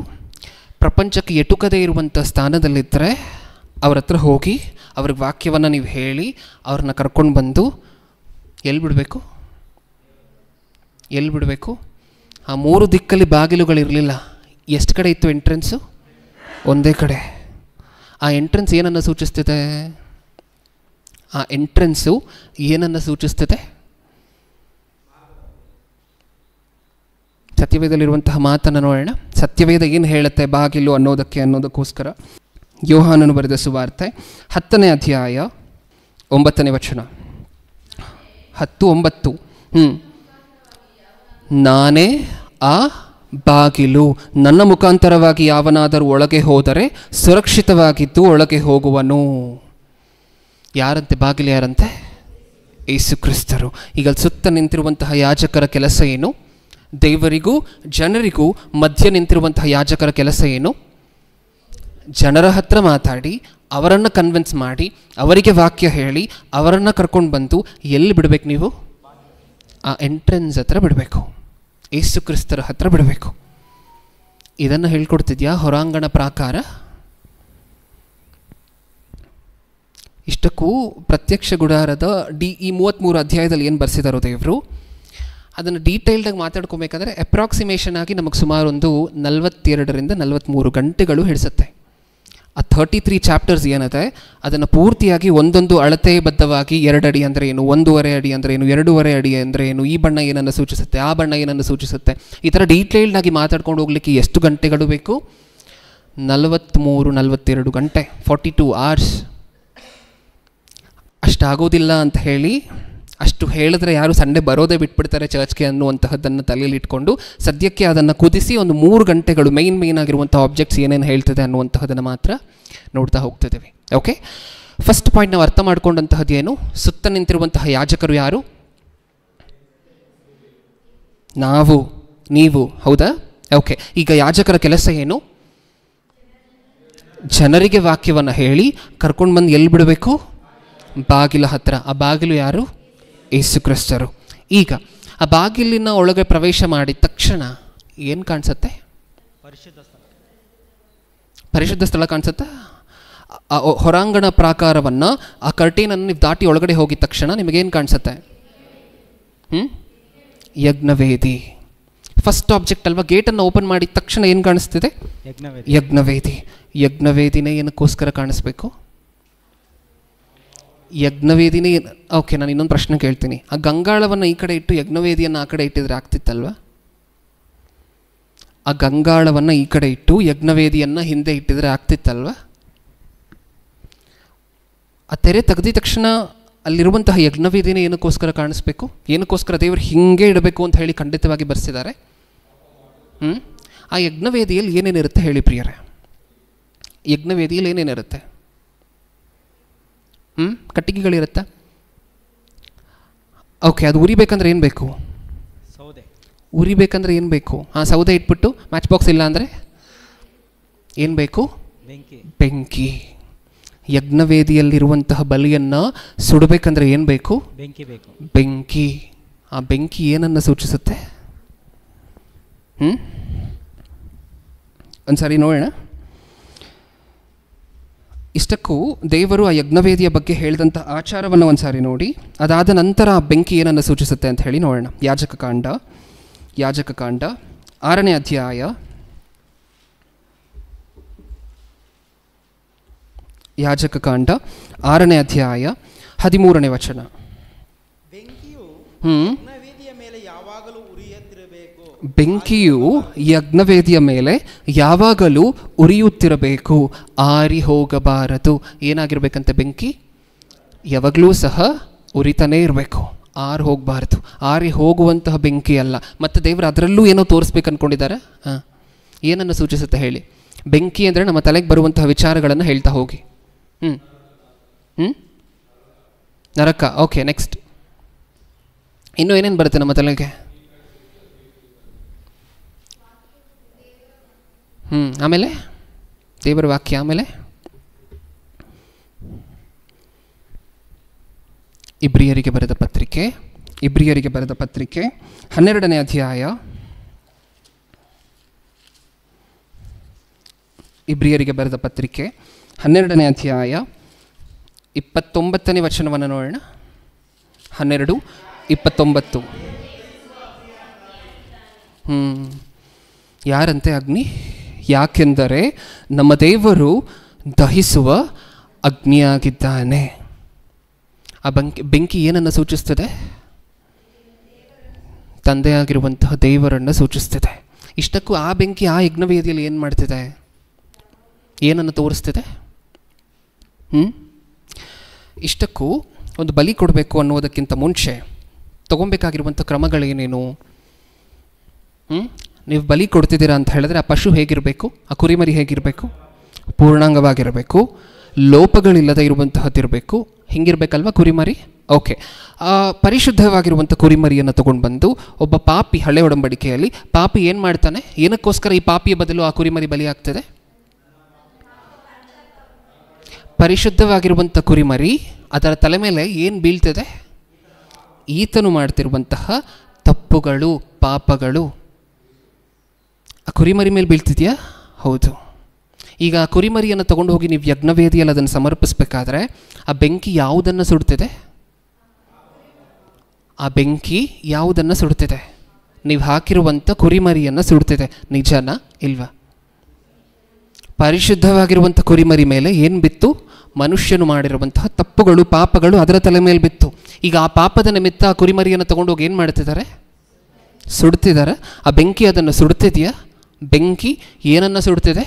ಪ್ರಪಂಚಕ್ಕೆ ಎಟುಕದೇ ಇರುವಂಥ ಸ್ಥಾನದಲ್ಲಿದ್ದರೆ ಅವ್ರ ಹತ್ರ ಹೋಗಿ ಅವ್ರಿಗೆ ವಾಕ್ಯವನ್ನು ನೀವು ಹೇಳಿ ಅವ್ರನ್ನ ಕರ್ಕೊಂಡು ಬಂದು ಎಲ್ಲಿ ಬಿಡಬೇಕು? ಎಲ್ಲಿ ಬಿಡಬೇಕು? ಆ 3 ದಿಕ್ಕಲ್ಲಿ ಬಾಗಿಲುಗಳಿರಲಿಲ್ಲ. ಎಷ್ಟು ಕಡೆ ಇತ್ತು ಎಂಟ್ರೆನ್ಸು? ಒಂದೇ ಕಡೆ. ಆ ಎಂಟ್ರೆನ್ಸ್ ಏನನ್ನು ಸೂಚಿಸ್ತಿದೆ? ಆ ಎಂಟ್ರೆನ್ಸು ಏನನ್ನು ಸೂಚಿಸ್ತದೆ? ಸತ್ಯವೇದಲ್ಲಿರುವಂತಹ ಮಾತನ್ನು ನೋಡೋಣ. ಸತ್ಯವೇದ ಏನು ಹೇಳುತ್ತೆ ಬಾಗಿಲು ಅನ್ನೋದಕ್ಕೋಸ್ಕರ ಯೋಹಾನನು ಬರೆದ ಸುವಾರ್ತೆ 10ನೇ ಅಧ್ಯಾಯ 9ನೇ ವಚನ. 10:9. ನಾನೇ ಆ ಬಾಗಿಲು, ನನ್ನ ಮುಖಾಂತರವಾಗಿ ಯಾವನಾದರೂ ಒಳಗೆ ಹೋದರೆ ಸುರಕ್ಷಿತವಾಗಿದ್ದು ಒಳಗೆ ಹೋಗುವನು. ಯಾರಂತೆ ಬಾಗಿಲು? ಯಾರಂತೆ? ಯೇಸು ಕ್ರಿಸ್ತರು. ಈಗ ಸುತ್ತ ನಿಂತಿರುವಂತಹ ಯಾಜಕರ ಕೆಲಸ ಏನು? ದೇವರಿಗೂ ಜನರಿಗೂ ಮಧ್ಯೆ ನಿಂತಿರುವಂತಹ ಯಾಜಕರ ಕೆಲಸ ಏನು? ಜನರ ಹತ್ರ ಮಾತಾಡಿ, ಅವರನ್ನು ಕನ್ವಿನ್ಸ್ ಮಾಡಿ, ಅವರಿಗೆ ವಾಕ್ಯ ಹೇಳಿ, ಅವರನ್ನು ಕರ್ಕೊಂಡು ಬಂದು ಎಲ್ಲಿ ಬಿಡಬೇಕು? ನೀವು ಆ ಎಂಟ್ರೆನ್ಸ್ ಹತ್ರ ಬಿಡಬೇಕು, ಯೇಸು ಕ್ರಿಸ್ತರ ಹತ್ರ ಬಿಡಬೇಕು. ಇದನ್ನು ಹೇಳ್ಕೊಡ್ತಿದ್ಯಾ ಹೊರಾಂಗಣ ಪ್ರಾಕಾರ? ಇಷ್ಟಕ್ಕೂ ಪ್ರತ್ಯಕ್ಷ ಗುಡಾರದ ಈ 33 ಅಧ್ಯಾಯದಲ್ಲಿ ಏನು ಬರ್ಸಿದಾರೋ ದೇವರು, ಅದನ್ನು ಡೀಟೇಲ್ಡಾಗಿ ಮಾತಾಡ್ಕೊಬೇಕಾದ್ರೆ ಅಪ್ರಾಕ್ಸಿಮೇಷನ್ ಆಗಿ ನಮಗೆ ಸುಮಾರು ಒಂದು 42ರಿಂದ 43 ಗಂಟೆಗಳು ಹಿಡಿಸುತ್ತೆ. ಆ 33 ಚಾಪ್ಟರ್ಸ್ ಏನಿದೆ ಅದನ್ನು ಪೂರ್ತಿಯಾಗಿ ಒಂದೊಂದು ಅಳತೆಬದ್ಧವಾಗಿ 2 ಅಡಿ ಅಂದರೆ ಏನು, 1.5 ಅಡಿ ಅಂದರೆ ಏನು, 2.5 ಅಡಿ ಅಂದರೆ ಏನು, ಈ ಬಣ್ಣ ಏನನ್ನು ಸೂಚಿಸುತ್ತೆ, ಆ ಬಣ್ಣ ಏನನ್ನು ಸೂಚಿಸುತ್ತೆ, ಈ ಥರ ಡೀಟೇಲ್ಡಾಗಿ ಮಾತಾಡ್ಕೊಂಡು ಹೋಗ್ಲಿಕ್ಕೆ ಎಷ್ಟು ಗಂಟೆಗಳು ಬೇಕು? 43-42 ಗಂಟೆ, 42 hours. ಅಷ್ಟಾಗೋದಿಲ್ಲ ಅಂತ ಹೇಳಿ, ಅಷ್ಟು ಹೇಳಿದ್ರೆ ಯಾರು ಸಂಡೇ ಬರೋದೇ ಬಿಟ್ಬಿಡ್ತಾರೆ ಚರ್ಚ್ಗೆ ಅನ್ನುವಂತಹದ್ದನ್ನು ತಲೆಯಲ್ಲಿ ಇಟ್ಕೊಂಡು ಸದ್ಯಕ್ಕೆ ಅದನ್ನು ಕುದಿಸಿ ಒಂದು 3 ಗಂಟೆಗಳು ಮೇನ್ ಆಗಿರುವಂಥ ಆಬ್ಜೆಕ್ಟ್ಸ್ ಏನೇನು ಹೇಳ್ತದೆ ಅನ್ನುವಂತಹದನ್ನು ಮಾತ್ರ ನೋಡ್ತಾ ಹೋಗ್ತಿದ್ದೇವೆ. ಓಕೆ, ಫಸ್ಟ್ ಪಾಯಿಂಟ್ ನಾವು ಅರ್ಥ ಮಾಡ್ಕೊಂಡಂತಹದ್ದು ಏನು? ಸುತ್ತ ನಿಂತಿರುವಂತಹ ಯಾಜಕರು ಯಾರು? ನಾವು, ನೀವು, ಹೌದಾ? ಓಕೆ, ಈಗ ಯಾಜಕರ ಕೆಲಸ ಏನು? ಜನರಿಗೆ ವಾಕ್ಯವನ್ನು ಹೇಳಿ ಕರ್ಕೊಂಡು ಬಂದು ಎಲ್ಲಿ ಬಿಡಬೇಕು? ಬಾಗಿಲ ಹತ್ರ. ಆ ಬಾಗಿಲು ಯಾರು? ಯೇಸು ಕ್ರಿಸ್ತರು. ಈಗ ಆ ಬಾಗಿಲಿನ ಒಳಗೆ ಪ್ರವೇಶ ಮಾಡಿದ ತಕ್ಷಣ ಏನು ಕಾಣಿಸುತ್ತೆ? ಪರಿಶುದ್ಧ ಸ್ಥಳ ಕಾಣಿಸುತ್ತೆ. ಹೊರಾಂಗಣ ಪ್ರಾಕಾರವನ್ನು, ಆ ಕರ್ಟೀನನ್ನು ನೀವು ದಾಟಿ ಒಳಗಡೆ ಹೋಗಿದ ತಕ್ಷಣ ನಿಮಗೇನು ಕಾಣಿಸುತ್ತೆ? ಯಜ್ಞವೇದಿ. ಫಸ್ಟ್ ಆಬ್ಜೆಕ್ಟ್ ಅಲ್ವಾ? ಗೇಟನ್ನು ಓಪನ್ ಮಾಡಿದ ತಕ್ಷಣ ಏನು ಕಾಣಿಸ್ತಿದೆ? ಯಜ್ಞವೇದಿ. ಯಜ್ಞವೇದಿನೇ ಏನಕ್ಕೋಸ್ಕರ ಕಾಣಿಸ್ಬೇಕು? ಯಜ್ಞವೇದಿನೇ. ಓಕೆ, ನಾನು ಇನ್ನೊಂದು ಪ್ರಶ್ನೆ ಕೇಳ್ತೀನಿ. ಆ ಗಂಗಾಳವನ್ನು ಈ ಕಡೆ ಇಟ್ಟು ಯಜ್ಞವೇದಿಯನ್ನು ಆ ಕಡೆ ಇಟ್ಟಿದ್ರೆ ಆಗ್ತಿತ್ತಲ್ವ? ಆ ಗಂಗಾಳವನ್ನು ಈ ಕಡೆ ಇಟ್ಟು ಯಜ್ಞವೇದಿಯನ್ನು ಹಿಂದೆ ಇಟ್ಟಿದ್ರೆ ಆಗ್ತಿತ್ತಲ್ವ? ಆ ತೆರೆ ತೆಗೆದ ತಕ್ಷಣ ಅಲ್ಲಿರುವಂತಹ ಯಜ್ಞವೇದಿನೇ ಏನಕ್ಕೋಸ್ಕರ ಕಾಣಿಸ್ಬೇಕು? ಏನಕ್ಕೋಸ್ಕರ ದೇವರು ಹಿಂಗೆ ಇಡಬೇಕು ಅಂತ ಹೇಳಿ ಖಂಡಿತವಾಗಿ ಬರ್ಸಿದ್ದಾರೆ? ಆ ಯಜ್ಞವೇದಿಯಲ್ಲಿ ಏನೇನಿರುತ್ತೆ ಹೇಳಿ ಪ್ರಿಯರೇ? ಯಜ್ಞವೇದಿಯಲ್ಲಿ ಏನೇನಿರುತ್ತೆ? ಕಟ್ಟಿಗೆಗಳಿರುತ್ತಾ? ಓಕೆ, ಅದು ಉರಿಬೇಕಂದ್ರೆ ಏನು ಬೇಕು? ಸೌದೆ. ಉರಿಬೇಕಂದ್ರೆ ಏನು ಬೇಕು? ಸೌದೆ ಇಟ್ಬಿಟ್ಟು ಮ್ಯಾಚ್ ಬಾಕ್ಸ್ ಇಲ್ಲ ಅಂದರೆ ಏನು ಬೇಕು? ಬೆಂಕಿ. ಯಜ್ಞವೇದಿಯಲ್ಲಿರುವಂತಹ ಬಲಿಯನ್ನು ಸುಡಬೇಕಂದ್ರೆ ಏನು ಬೇಕು? ಬೆಂಕಿ. ಆ ಬೆಂಕಿ ಏನನ್ನು ಸೂಚಿಸುತ್ತೆ? ಒಂದ್ಸಾರಿ ನೋಡೋಣ. ಇಷ್ಟಕ್ಕೂ ದೇವರು ಆ ಯಜ್ಞವೇದಿಯ ಬಗ್ಗೆ ಹೇಳಿದಂಥ ಆಚಾರವನ್ನು ಒಂದು ಸಾರಿ ನೋಡಿ, ಅದಾದ ನಂತರ ಆ ಬೆಂಕಿ ಏನನ್ನು ಸೂಚಿಸುತ್ತೆ ಅಂತ ಹೇಳಿ ನೋಡೋಣ. ಯಾಜಕಕಾಂಡ 6ನೇ ಅಧ್ಯಾಯ 13ನೇ ವಚನ. ಬೆಂಕಿಯು ಯಜ್ಞವೇದಿಯ ಮೇಲೆ ಯಾವಾಗಲೂ ಉರಿಯುತ್ತಿರಬೇಕು, ಆರಿ ಹೋಗಬಾರದು. ಏನಾಗಿರ್ಬೇಕಂತೆ ಬೆಂಕಿ? ಯಾವಾಗಲೂ ಸಹ ಉರಿತಾನೇ ಇರಬೇಕು, ಆರಿ ಹೋಗಬಾರ್ದು. ಆರಿ ಹೋಗುವಂತಹ ಬೆಂಕಿ ಅಲ್ಲ. ಮತ್ತು ದೇವರು ಅದರಲ್ಲೂ ಏನೋ ತೋರಿಸ್ಬೇಕು ಅಂದ್ಕೊಂಡಿದ್ದಾರೆ. ಏನನ್ನು ಸೂಚಿಸುತ್ತೆ ಹೇಳಿ? ಬೆಂಕಿ ಅಂದರೆ ನಮ್ಮ ತಲೆಗೆ ಬರುವಂತಹ ವಿಚಾರಗಳನ್ನು ಹೇಳ್ತಾ ಹೋಗಿ. ನರಕ. Okay, next. ಇನ್ನೂ ಏನೇನು ಬರುತ್ತೆ ನಮ್ಮ ತಲೆಗೆ? ಆಮೇಲೆ ದೇವರ ವಾಕ್ಯ. ಆಮೇಲೆ ಇಬ್ರಿಯರಿಗೆ ಬರೆದ ಪತ್ರಿಕೆ 12ನೇ ಅಧ್ಯಾಯ. ಇಬ್ರಿಯರಿಗೆ ಬರೆದ ಪತ್ರಿಕೆ 12ನೇ ಅಧ್ಯಾಯ 29ನೇ ವಚನವನ್ನು ನೋಡೋಣ. 12:29. ಯಾರಂತೆ ಅಗ್ನಿ? ಯಾಕೆಂದರೆ ನಮ್ಮ ದೇವರು ದಹಿಸುವ ಅಗ್ನಿಯಾಗಿದ್ದಾನೆ. ಆ ಬೆಂಕಿ ಏನನ್ನು ಸೂಚಿಸ್ತದೆ? ತಂದೆಯಾಗಿರುವಂತಹ ದೇವರನ್ನು ಸೂಚಿಸ್ತಿದೆ. ಇಷ್ಟಕ್ಕೂ ಆ ಬೆಂಕಿ ಆ ಯಜ್ಞವೇದಿಯಲ್ಲಿ ಏನು ಮಾಡ್ತಿದೆ? ಏನನ್ನು ತೋರಿಸ್ತಿದೆ? ಇಷ್ಟಕ್ಕೂ ಒಂದು ಬಲಿ ಕೊಡಬೇಕು ಅನ್ನೋದಕ್ಕಿಂತ ಮುಂಚೆ ತೊಗೊಬೇಕಾಗಿರುವಂಥ ಕ್ರಮಗಳೇನೇನು? ನೀವು ಬಲಿ ಕೊಡ್ತಿದ್ದೀರಾ ಅಂತ ಹೇಳಿದ್ರೆ ಆ ಪಶು ಹೇಗಿರಬೇಕು? ಆ ಕುರಿಮರಿ ಹೇಗಿರಬೇಕು? ಪೂರ್ಣಾಂಗವಾಗಿರಬೇಕು, ಲೋಪಗಳಿಲ್ಲದೆ ಇರುವಂತಹದ್ದಿರಬೇಕು. ಹಿಂಗಿರ್ಬೇಕಲ್ವ ಕುರಿಮರಿ? ಓಕೆ. ಪರಿಶುದ್ಧವಾಗಿರುವಂಥ ಕುರಿಮರಿಯನ್ನು ತೊಗೊಂಡು ಬಂದು ಒಬ್ಬ ಪಾಪಿ, ಹಳೆ ಒಡಂಬಡಿಕೆಯಲ್ಲಿ ಪಾಪಿ ಏನು ಮಾಡ್ತಾನೆ? ಏನಕ್ಕೋಸ್ಕರ ಈ ಪಾಪಿಯ ಬದಲು ಆ ಕುರಿಮರಿ ಬಲಿ ಆಗ್ತದೆ? ಪರಿಶುದ್ಧವಾಗಿರುವಂಥ ಕುರಿಮರಿ ಅದರ ತಲೆ ಮೇಲೆ ಏನು ಬೀಳ್ತದೆ? ಈತನು ಮಾಡ್ತಿರುವಂತಹ ತಪ್ಪುಗಳು, ಪಾಪಗಳು ಆ ಕುರಿಮರಿ ಮೇಲೆ ಬೀಳ್ತಿದೆಯಾ? ಹೌದು. ಈಗ ಆ ಕುರಿಮರಿಯನ್ನು ತೊಗೊಂಡು ಹೋಗಿ ನೀವು ಯಜ್ಞವೇದಿಯಲ್ಲಿ ಅದನ್ನು ಸಮರ್ಪಿಸಬೇಕಾದ್ರೆ ಆ ಬೆಂಕಿ ಯಾವುದನ್ನು ಸುಡ್ತಿದೆ? ಆ ಬೆಂಕಿ ಯಾವುದನ್ನು ಸುಡ್ತಿದೆ? ನೀವು ಹಾಕಿರುವಂಥ ಕುರಿಮರಿಯನ್ನು ಸುಡ್ತಿದೆ. ನಿಜನಾ ಇಲ್ವಾ? ಪರಿಶುದ್ಧವಾಗಿರುವಂಥ ಕುರಿಮರಿ ಮೇಲೆ ಏನು ಬಿತ್ತು? ಮನುಷ್ಯನು ಮಾಡಿರುವಂತಹ ತಪ್ಪುಗಳು, ಪಾಪಗಳು ಅದರ ತಲೆ ಮೇಲೆ ಬಿತ್ತು. ಈಗ ಆ ಪಾಪದ ನಿಮಿತ್ತ ಆ ಕುರಿಮರಿಯನ್ನು ತೊಗೊಂಡೋಗಿ ಏನು ಮಾಡ್ತಿದ್ದಾರೆ? ಸುಡ್ತಿದ್ದಾರೆ. ಆ ಬೆಂಕಿ ಅದನ್ನು ಸುಡ್ತಿದೆಯಾ? ಬೆಂಕಿ ಏನನ್ನು ಸುಡ್ತಿದೆ?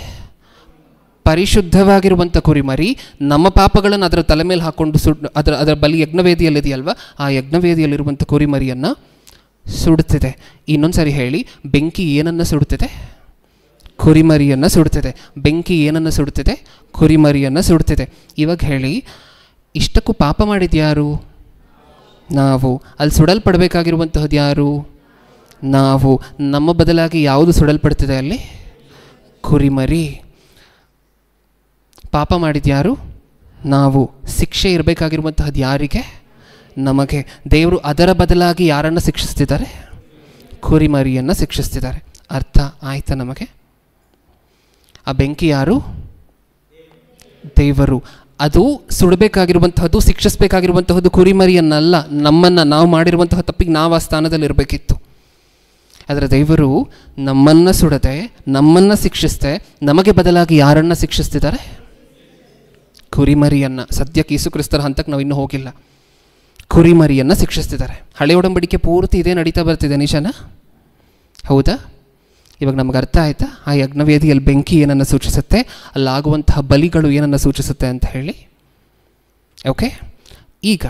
ಪರಿಶುದ್ಧವಾಗಿರುವಂಥ ಕುರಿಮರಿ ನಮ್ಮ ಪಾಪಗಳನ್ನು ಅದರ ತಲೆ ಮೇಲೆ ಹಾಕ್ಕೊಂಡು ಅದರ ಬಲಿ ಯಜ್ಞವೇದಿಯಲ್ಲಿದೆಯಲ್ವ, ಆ ಯಜ್ಞವೇದಿಯಲ್ಲಿರುವಂಥ ಕುರಿಮರಿಯನ್ನು ಸುಡುತ್ತಿದೆ. ಇನ್ನೊಂದು ಸಾರಿ ಹೇಳಿ, ಬೆಂಕಿ ಏನನ್ನು ಸುಡುತ್ತಿದೆ? ಕುರಿಮರಿಯನ್ನು ಸುಡುತ್ತಿದೆ. ಬೆಂಕಿ ಏನನ್ನು ಸುಡುತ್ತಿದೆ? ಕುರಿಮರಿಯನ್ನು ಸುಡುತ್ತಿದೆ. ಇವಾಗ ಹೇಳಿ, ಇಷ್ಟಕ್ಕೂ ಪಾಪ ಮಾಡಿದ್ಯಾರು? ನಾವು. ಅಲ್ಲಿ ಸುಡಲ್ಪಡಬೇಕಾಗಿರುವಂತಹದ್ದು ಯಾರು? ನಾವು. ನಮ್ಮ ಬದಲಾಗಿ ಯಾವುದು ಸುಡಲ್ಪಡ್ತಿದೆ ಅಲ್ಲಿ? ಕುರಿಮರಿ. ಪಾಪ ಮಾಡಿದ್ಯಾರು? ನಾವು. ಶಿಕ್ಷೆ ಇರಬೇಕಾಗಿರುವಂತಹದ್ದು ಯಾರಿಗೆ? ನಮಗೆ. ದೇವರು ಅದರ ಬದಲಾಗಿ ಯಾರನ್ನು ಶಿಕ್ಷಿಸ್ತಿದ್ದಾರೆ? ಕುರಿಮರಿಯನ್ನು ಶಿಕ್ಷಿಸ್ತಿದ್ದಾರೆ. ಅರ್ಥ ಆಯ್ತಾ ನಮಗೆ? ಆ ಬೆಂಕಿ ಯಾರು? ದೇವರು. ಅದು ಸುಡಬೇಕಾಗಿರುವಂತಹದ್ದು, ಶಿಕ್ಷಿಸಬೇಕಾಗಿರುವಂತಹದ್ದು ಕುರಿಮರಿಯನ್ನಲ್ಲ, ನಮ್ಮನ್ನು. ನಾವು ಮಾಡಿರುವಂತಹ ತಪ್ಪಿಗೆ ನಾವು ಆ ಸ್ಥಾನದಲ್ಲಿರಬೇಕಿತ್ತು. ಆದರೆ ದೇವರು ನಮ್ಮನ್ನು ಸುಡದೆ, ನಮ್ಮನ್ನು ಶಿಕ್ಷಿಸದೆ, ನಮಗೆ ಬದಲಾಗಿ ಯಾರನ್ನು ಶಿಕ್ಷಿಸ್ತಿದ್ದಾರೆ? ಕುರಿಮರಿಯನ್ನು. ಸದ್ಯಕ್ಕೆ ಯೇಸು ಕ್ರಿಸ್ತರ ಹಂತಕ್ಕೆ ನಾವು ಇನ್ನೂ ಹೋಗಿಲ್ಲ. ಕುರಿಮರಿಯನ್ನು ಶಿಕ್ಷಿಸ್ತಿದ್ದಾರೆ. ಹಳೆ ಒಡಂಬಡಿಕೆ ಪೂರ್ತಿ ಇದೇ ನಡೀತಾ ಬರ್ತಿದೆ. ನಿಜನಾ? ಹೌದಾ? ಇವಾಗ ನಮ್ಗೆ ಅರ್ಥ ಆಯಿತಾ ಆ ಯಜ್ಞವೇದಿಯಲ್ಲಿ ಬೆಂಕಿ ಏನನ್ನು ಸೂಚಿಸುತ್ತೆ, ಅಲ್ಲಾಗುವಂತಹ ಬಲಿಗಳು ಏನನ್ನು ಸೂಚಿಸುತ್ತೆ ಅಂತ ಹೇಳಿ? ಓಕೆ. ಈಗ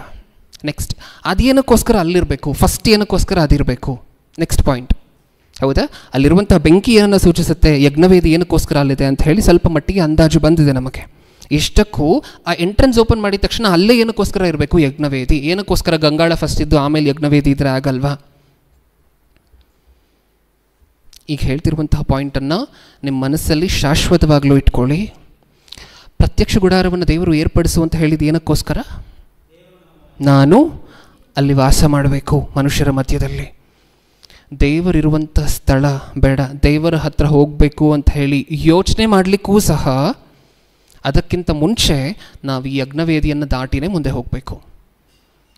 ನೆಕ್ಸ್ಟ್, ಅದೇನಕ್ಕೋಸ್ಕರ ಅಲ್ಲಿರಬೇಕು? ಫಸ್ಟ್ ಏನಕ್ಕೋಸ್ಕರ ಅದಿರಬೇಕು? Next point. ಹೌದಾ? ಅಲ್ಲಿರುವಂತಹ ಬೆಂಕಿ ಏನನ್ನು ಸೂಚಿಸುತ್ತೆ, ಯಜ್ಞವೇದಿ ಏನಕ್ಕೋಸ್ಕರ ಅಲ್ಲಿದೆ ಅಂತ ಹೇಳಿ ಸ್ವಲ್ಪ ಮಟ್ಟಿಗೆ ಅಂದಾಜು ಬಂದಿದೆ ನಮಗೆ. ಇಷ್ಟಕ್ಕೂ ಆ ಎಂಟ್ರೆನ್ಸ್ ಓಪನ್ ಮಾಡಿದ ತಕ್ಷಣ ಅಲ್ಲೇ ಏನಕ್ಕೋಸ್ಕರ ಇರಬೇಕು? ಯಜ್ಞವೇದಿ. ಏನಕ್ಕೋಸ್ಕರ ಗಂಗಾಳ ಫಸ್ಟ್ ಇದ್ದು ಆಮೇಲೆ ಯಜ್ಞವೇದಿ ಇದ್ರೆ ಆಗಲ್ವಾ? ಈಗ ಹೇಳ್ತಿರುವಂತಹ ಪಾಯಿಂಟನ್ನು ನಿಮ್ಮ ಮನಸ್ಸಲ್ಲಿ ಶಾಶ್ವತವಾಗಲೂ ಇಟ್ಕೊಳ್ಳಿ. ಪ್ರತ್ಯಕ್ಷ ಗುಡಾರವನ್ನು ದೇವರು ಏರ್ಪಡಿಸು ಅಂತ ಹೇಳಿದ್ದು ಏನಕ್ಕೋಸ್ಕರ? ನಾನು ಅಲ್ಲಿ ವಾಸ ಮಾಡಬೇಕು ಮನುಷ್ಯರ ಮಧ್ಯದಲ್ಲಿ. ದೇವರಿರುವಂಥ ಸ್ಥಳ ಬೇಡ, ದೇವರ ಹತ್ರ ಹೋಗಬೇಕು ಅಂತ ಹೇಳಿ ಯೋಚನೆ ಮಾಡಲಿಕ್ಕೂ ಸಹ ಅದಕ್ಕಿಂತ ಮುಂಚೆ ನಾವು ಈ ಯಜ್ಞವೇದಿಯನ್ನು ದಾಟಿನೇ ಮುಂದೆ ಹೋಗಬೇಕು.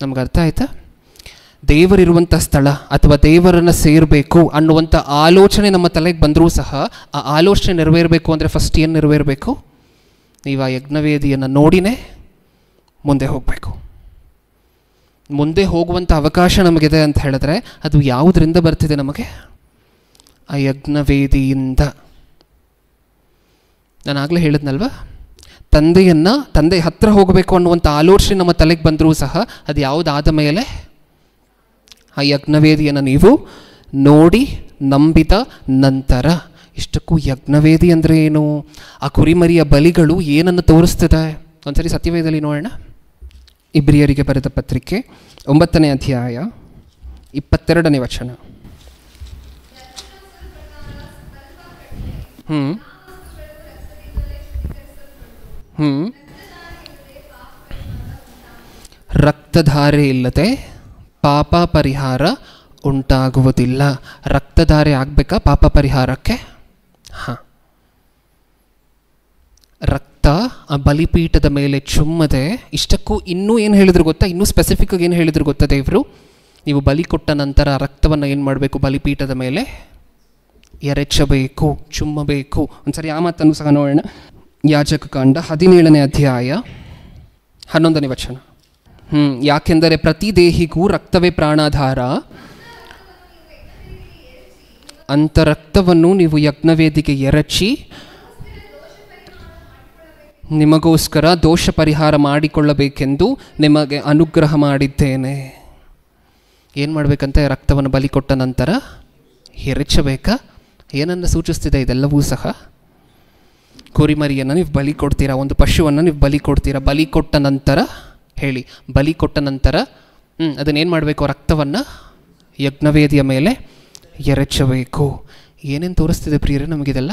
ನಮ್ಗೆ ಅರ್ಥ ಆಯ್ತಾ? ದೇವರಿರುವಂಥ ಸ್ಥಳ ಅಥವಾ ದೇವರನ್ನು ಸೇರಬೇಕು ಅನ್ನುವಂಥ ಆಲೋಚನೆ ನಮ್ಮ ತಲೆಗೆ ಬಂದರೂ ಸಹ ಆ ಆಲೋಚನೆ ನೆರವೇರಬೇಕು ಅಂದರೆ ಫಸ್ಟ್ ಏನು ನೆರವೇರಬೇಕು? ನೀವು ಆ ಯಜ್ಞವೇದಿಯನ್ನು ನೋಡಿನೇ ಮುಂದೆ ಹೋಗಬೇಕು. ಮುಂದೆ ಹೋಗುವಂಥ ಅವಕಾಶ ನಮಗಿದೆ ಅಂತ ಹೇಳಿದ್ರೆ ಅದು ಯಾವುದರಿಂದ ಬರ್ತಿದೆ ನಮಗೆ? ಆ ಯಜ್ಞವೇದಿಯಿಂದ. ನಾನು ಆಗಲೇ ಹೇಳಿದ್ನಲ್ವ, ತಂದೆ ಹತ್ರ ಹೋಗಬೇಕು ಅನ್ನುವಂಥ ಆಲೋಚನೆ ನಮ್ಮ ತಲೆಗೆ ಬಂದರೂ ಸಹ ಅದು ಯಾವುದಾದ ಮೇಲೆ? ಆ ಯಜ್ಞವೇದಿಯನ್ನು ನೀವು ನೋಡಿ ನಂಬಿದ ನಂತರ. ಇಷ್ಟಕ್ಕೂ ಯಜ್ಞವೇದಿ ಅಂದರೆ ಏನು? ಆ ಕುರಿಮರಿಯ ಬಲಿಗಳು ಏನನ್ನು ತೋರಿಸ್ತದೆ? ಒಂದ್ಸರಿ ಸತ್ಯವೇದದಲ್ಲಿ ನೋಡೋಣ. ಇಬ್ರಿಯರಿಗೆ ಬರೆದ ಪತ್ರಿಕೆ 9ನೇ ಅಧ್ಯಾಯ 22ನೇ ವಚನ. ರಕ್ತಧಾರೆ ಇಲ್ಲದೆ ಪಾಪ ಪರಿಹಾರ ಉಂಟಾಗುವುದಿಲ್ಲ. ರಕ್ತಧಾರೆ ಆಗಬೇಕಾ ಪಾಪ ಪರಿಹಾರಕ್ಕೆ? ಹಾಂ. ರಕ್ತ ಆ ಬಲಿಪೀಠದ ಮೇಲೆ ಚುಮ್ಮದೆ. ಇಷ್ಟಕ್ಕೂ ಇನ್ನೂ ಏನು ಹೇಳಿದ್ರು ಗೊತ್ತಾ? ಇನ್ನೂ ಸ್ಪೆಸಿಫಿಕ್ಕಾಗಿ ಏನು ಹೇಳಿದ್ರು ಗೊತ್ತಾ ದೇವರು? ನೀವು ಬಲಿ ಕೊಟ್ಟ ನಂತರ ರಕ್ತವನ್ನು ಏನು ಮಾಡಬೇಕು? ಬಲಿಪೀಠದ ಮೇಲೆ ಎರಚಬೇಕು, ಚುಮ್ಮಬೇಕು. ಒಂದ್ಸರಿ ಆ ಮಾತನ್ನು ಸಹ ನೋಡೋಣ. ಯಾಜಕ ಕಾಂಡ 17ನೇ ಅಧ್ಯಾಯ 11ನೇ ವಚನ. ಯಾಕೆಂದರೆ ಪ್ರತಿ ದೇಹಿಗೂ ರಕ್ತವೇ ಪ್ರಾಣಾಧಾರ. ಅಂಥ ರಕ್ತವನ್ನು ನೀವು ಯಜ್ಞವೇದಿಗೆ ಎರಚಿ ನಿಮಗೋಸ್ಕರ ದೋಷ ಪರಿಹಾರ ಮಾಡಿಕೊಳ್ಳಬೇಕೆಂದು ನಿಮಗೆ ಅನುಗ್ರಹ ಮಾಡಿದ್ದೇನೆ. ಏನು ಮಾಡಬೇಕಂತ? ರಕ್ತವನ್ನು ಬಲಿ ಕೊಟ್ಟ ನಂತರ ಎರಚಬೇಕಾ? ಏನನ್ನು ಸೂಚಿಸ್ತಿದೆ ಇದೆಲ್ಲವೂ ಸಹ? ಕುರಿಮರಿಯನ್ನು ನೀವು ಬಲಿ ಕೊಡ್ತೀರಾ, ಒಂದು ಪಶುವನ್ನು ನೀವು ಬಲಿ ಕೊಡ್ತೀರಾ. ಬಲಿ ಕೊಟ್ಟ ನಂತರ ಹೇಳಿ, ಬಲಿ ಕೊಟ್ಟ ನಂತರ ಅದನ್ನೇನು ಮಾಡಬೇಕು? ರಕ್ತವನ್ನು ಯಜ್ಞವೇದಿಯ ಮೇಲೆ ಎರಚಬೇಕು. ಏನೇನು ತೋರಿಸ್ತಿದೆ ಪ್ರಿಯರೇ ನಮಗಿದೆಲ್ಲ?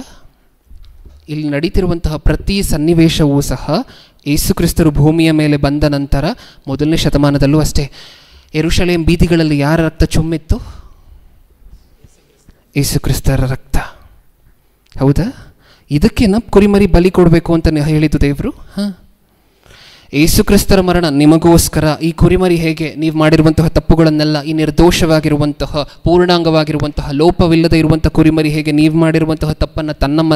ಇಲ್ಲಿ ನಡೀತಿರುವಂತಹ ಪ್ರತಿ ಸನ್ನಿವೇಶವೂ ಸಹ ಯೇಸು ಕ್ರಿಸ್ತರು ಭೂಮಿಯ ಮೇಲೆ ಬಂದ ನಂತರ, ಮೊದಲನೇ ಶತಮಾನದಲ್ಲೂ ಅಷ್ಟೇ, ಯೆರೂಷಲೇಮ್ ಬೀದಿಗಳಲ್ಲಿ ಯಾರ ರಕ್ತ ಚುಮ್ಮಿತ್ತು? ಯೇಸು ಕ್ರಿಸ್ತರ ರಕ್ತ. ಹೌದಾ? ಇದಕ್ಕೇನ ಕುರಿಮರಿ ಬಲಿ ಕೊಡಬೇಕು ಅಂತ ಹೇಳಿದ್ದು ದೇವರು? ಯೇಸು ಕ್ರಿಸ್ತರ ಮರಣ ನಿಮಗೋಸ್ಕರ. ಈ ಕುರಿಮರಿ ಹೇಗೆ ನೀವು ಮಾಡಿರುವಂತಹ ತಪ್ಪುಗಳನ್ನೆಲ್ಲ, ಈ ನಿರ್ದೋಷವಾಗಿರುವಂತಹ, ಪೂರ್ಣಾಂಗವಾಗಿರುವಂತಹ, ಲೋಪವಿಲ್ಲದೆ ಇರುವಂಥ ಕುರಿಮರಿ ಹೇಗೆ ನೀವು ಮಾಡಿರುವಂತಹ ತಪ್ಪನ್ನು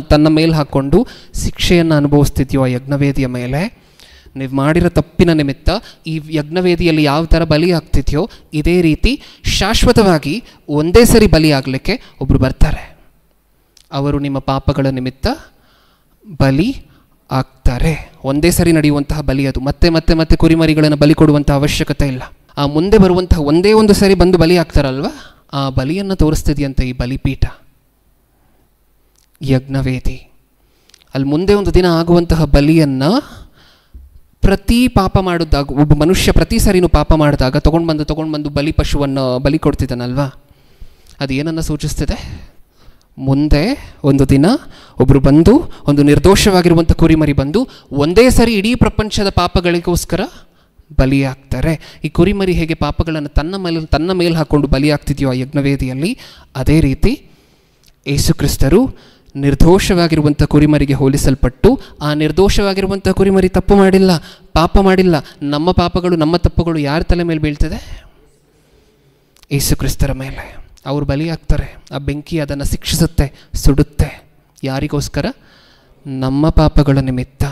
ತನ್ನ ಮೇಲೆ ಹಾಕ್ಕೊಂಡು ಶಿಕ್ಷೆಯನ್ನು ಅನುಭವಿಸ್ತಿದ್ಯೋ ಆ ಯಜ್ಞವೇದಿಯ ಮೇಲೆ, ನೀವು ಮಾಡಿರೋ ತಪ್ಪಿನ ನಿಮಿತ್ತ ಈ ಯಜ್ಞವೇದಿಯಲ್ಲಿ ಯಾವ ಥರ ಬಲಿ ಆಗ್ತಿದೆಯೋ ಇದೇ ರೀತಿ ಶಾಶ್ವತವಾಗಿ ಒಂದೇ ಸರಿ ಬಲಿ ಆಗಲಿಕ್ಕೆ ಒಬ್ಬರು ಬರ್ತಾರೆ. ಅವರು ನಿಮ್ಮ ಪಾಪಗಳ ನಿಮಿತ್ತ ಬಲಿ ಆಗ್ತಾರೆ. ಒಂದೇ ಸರಿ ನಡೆಯುವಂತಹ ಬಲಿ ಅದು. ಮತ್ತೆ ಮತ್ತೆ ಮತ್ತೆ ಕುರಿಮರಿಗಳನ್ನು ಬಲಿ ಕೊಡುವಂಥ ಅವಶ್ಯಕತೆ ಇಲ್ಲ. ಆ ಮುಂದೆ ಬರುವಂತಹ ಒಂದೇ ಒಂದು ಸರಿ ಬಂದು ಬಲಿ ಆಗ್ತಾರಲ್ವ, ಆ ಬಲಿಯನ್ನು ತೋರಿಸ್ತಿದೆಯಂತೆ ಈ ಬಲಿಪೀಠ, ಯಜ್ಞವೇದಿ. ಅಲ್ಲಿ ಮುಂದೆ ಒಂದು ದಿನ ಆಗುವಂತಹ ಬಲಿಯನ್ನು ಪ್ರತಿ ಪಾಪ ಮಾಡಿದಾಗ, ಒಬ್ಬ ಮನುಷ್ಯ ಪ್ರತಿ ಸರಿನೂ ಪಾಪ ಮಾಡಿದಾಗ ತೊಗೊಂಡು ಬಂದು ಬಲಿ ಪಶುವನ್ನು ಬಲಿ ಕೊಡ್ತಿದ್ದಾನಲ್ವ, ಅದು ಏನನ್ನು ಸೂಚಿಸ್ತಿದೆ? ಮುಂದೆ ಒಂದು ದಿನ ಒಬ್ಬರು ಬಂದು, ಒಂದು ನಿರ್ದೋಷವಾಗಿರುವಂಥ ಕುರಿಮರಿ ಬಂದು ಒಂದೇ ಸರಿ ಇಡೀ ಪ್ರಪಂಚದ ಪಾಪಗಳಿಗೋಸ್ಕರ ಬಲಿಯಾಗ್ತಾರೆ. ಈ ಕುರಿಮರಿ ಹೇಗೆ ಪಾಪಗಳನ್ನು ತನ್ನ ಮೇಲೆ ಹಾಕ್ಕೊಂಡು ಬಲಿಯಾಗ್ತಿದೆಯೋ ಆ ಯಜ್ಞವೇದಿಯಲ್ಲಿ, ಅದೇ ರೀತಿ ಯೇಸು ಕ್ರಿಸ್ತರು ನಿರ್ದೋಷವಾಗಿರುವಂಥ ಕುರಿಮರಿಗೆ ಹೋಲಿಸಲ್ಪಟ್ಟು, ಆ ನಿರ್ದೋಷವಾಗಿರುವಂಥ ಕುರಿಮರಿ ತಪ್ಪು ಮಾಡಿಲ್ಲ, ಪಾಪ ಮಾಡಿಲ್ಲ. ನಮ್ಮ ಪಾಪಗಳು, ನಮ್ಮ ತಪ್ಪುಗಳು ಯಾರ ತಲೆ ಮೇಲೆ ಬೀಳ್ತದೆ? ಯೇಸು ಕ್ರಿಸ್ತರ ಮೇಲೆ. ಅವರು ಬಲಿಯಾಗ್ತಾರೆ. ಆ ಬೆಂಕಿ ಅದನ್ನು ಶಿಕ್ಷಿಸುತ್ತೆ, ಸುಡುತ್ತೆ. ಯಾರಿಗೋಸ್ಕರ? ನಮ್ಮ ಪಾಪಗಳ ನಿಮಿತ್ತ.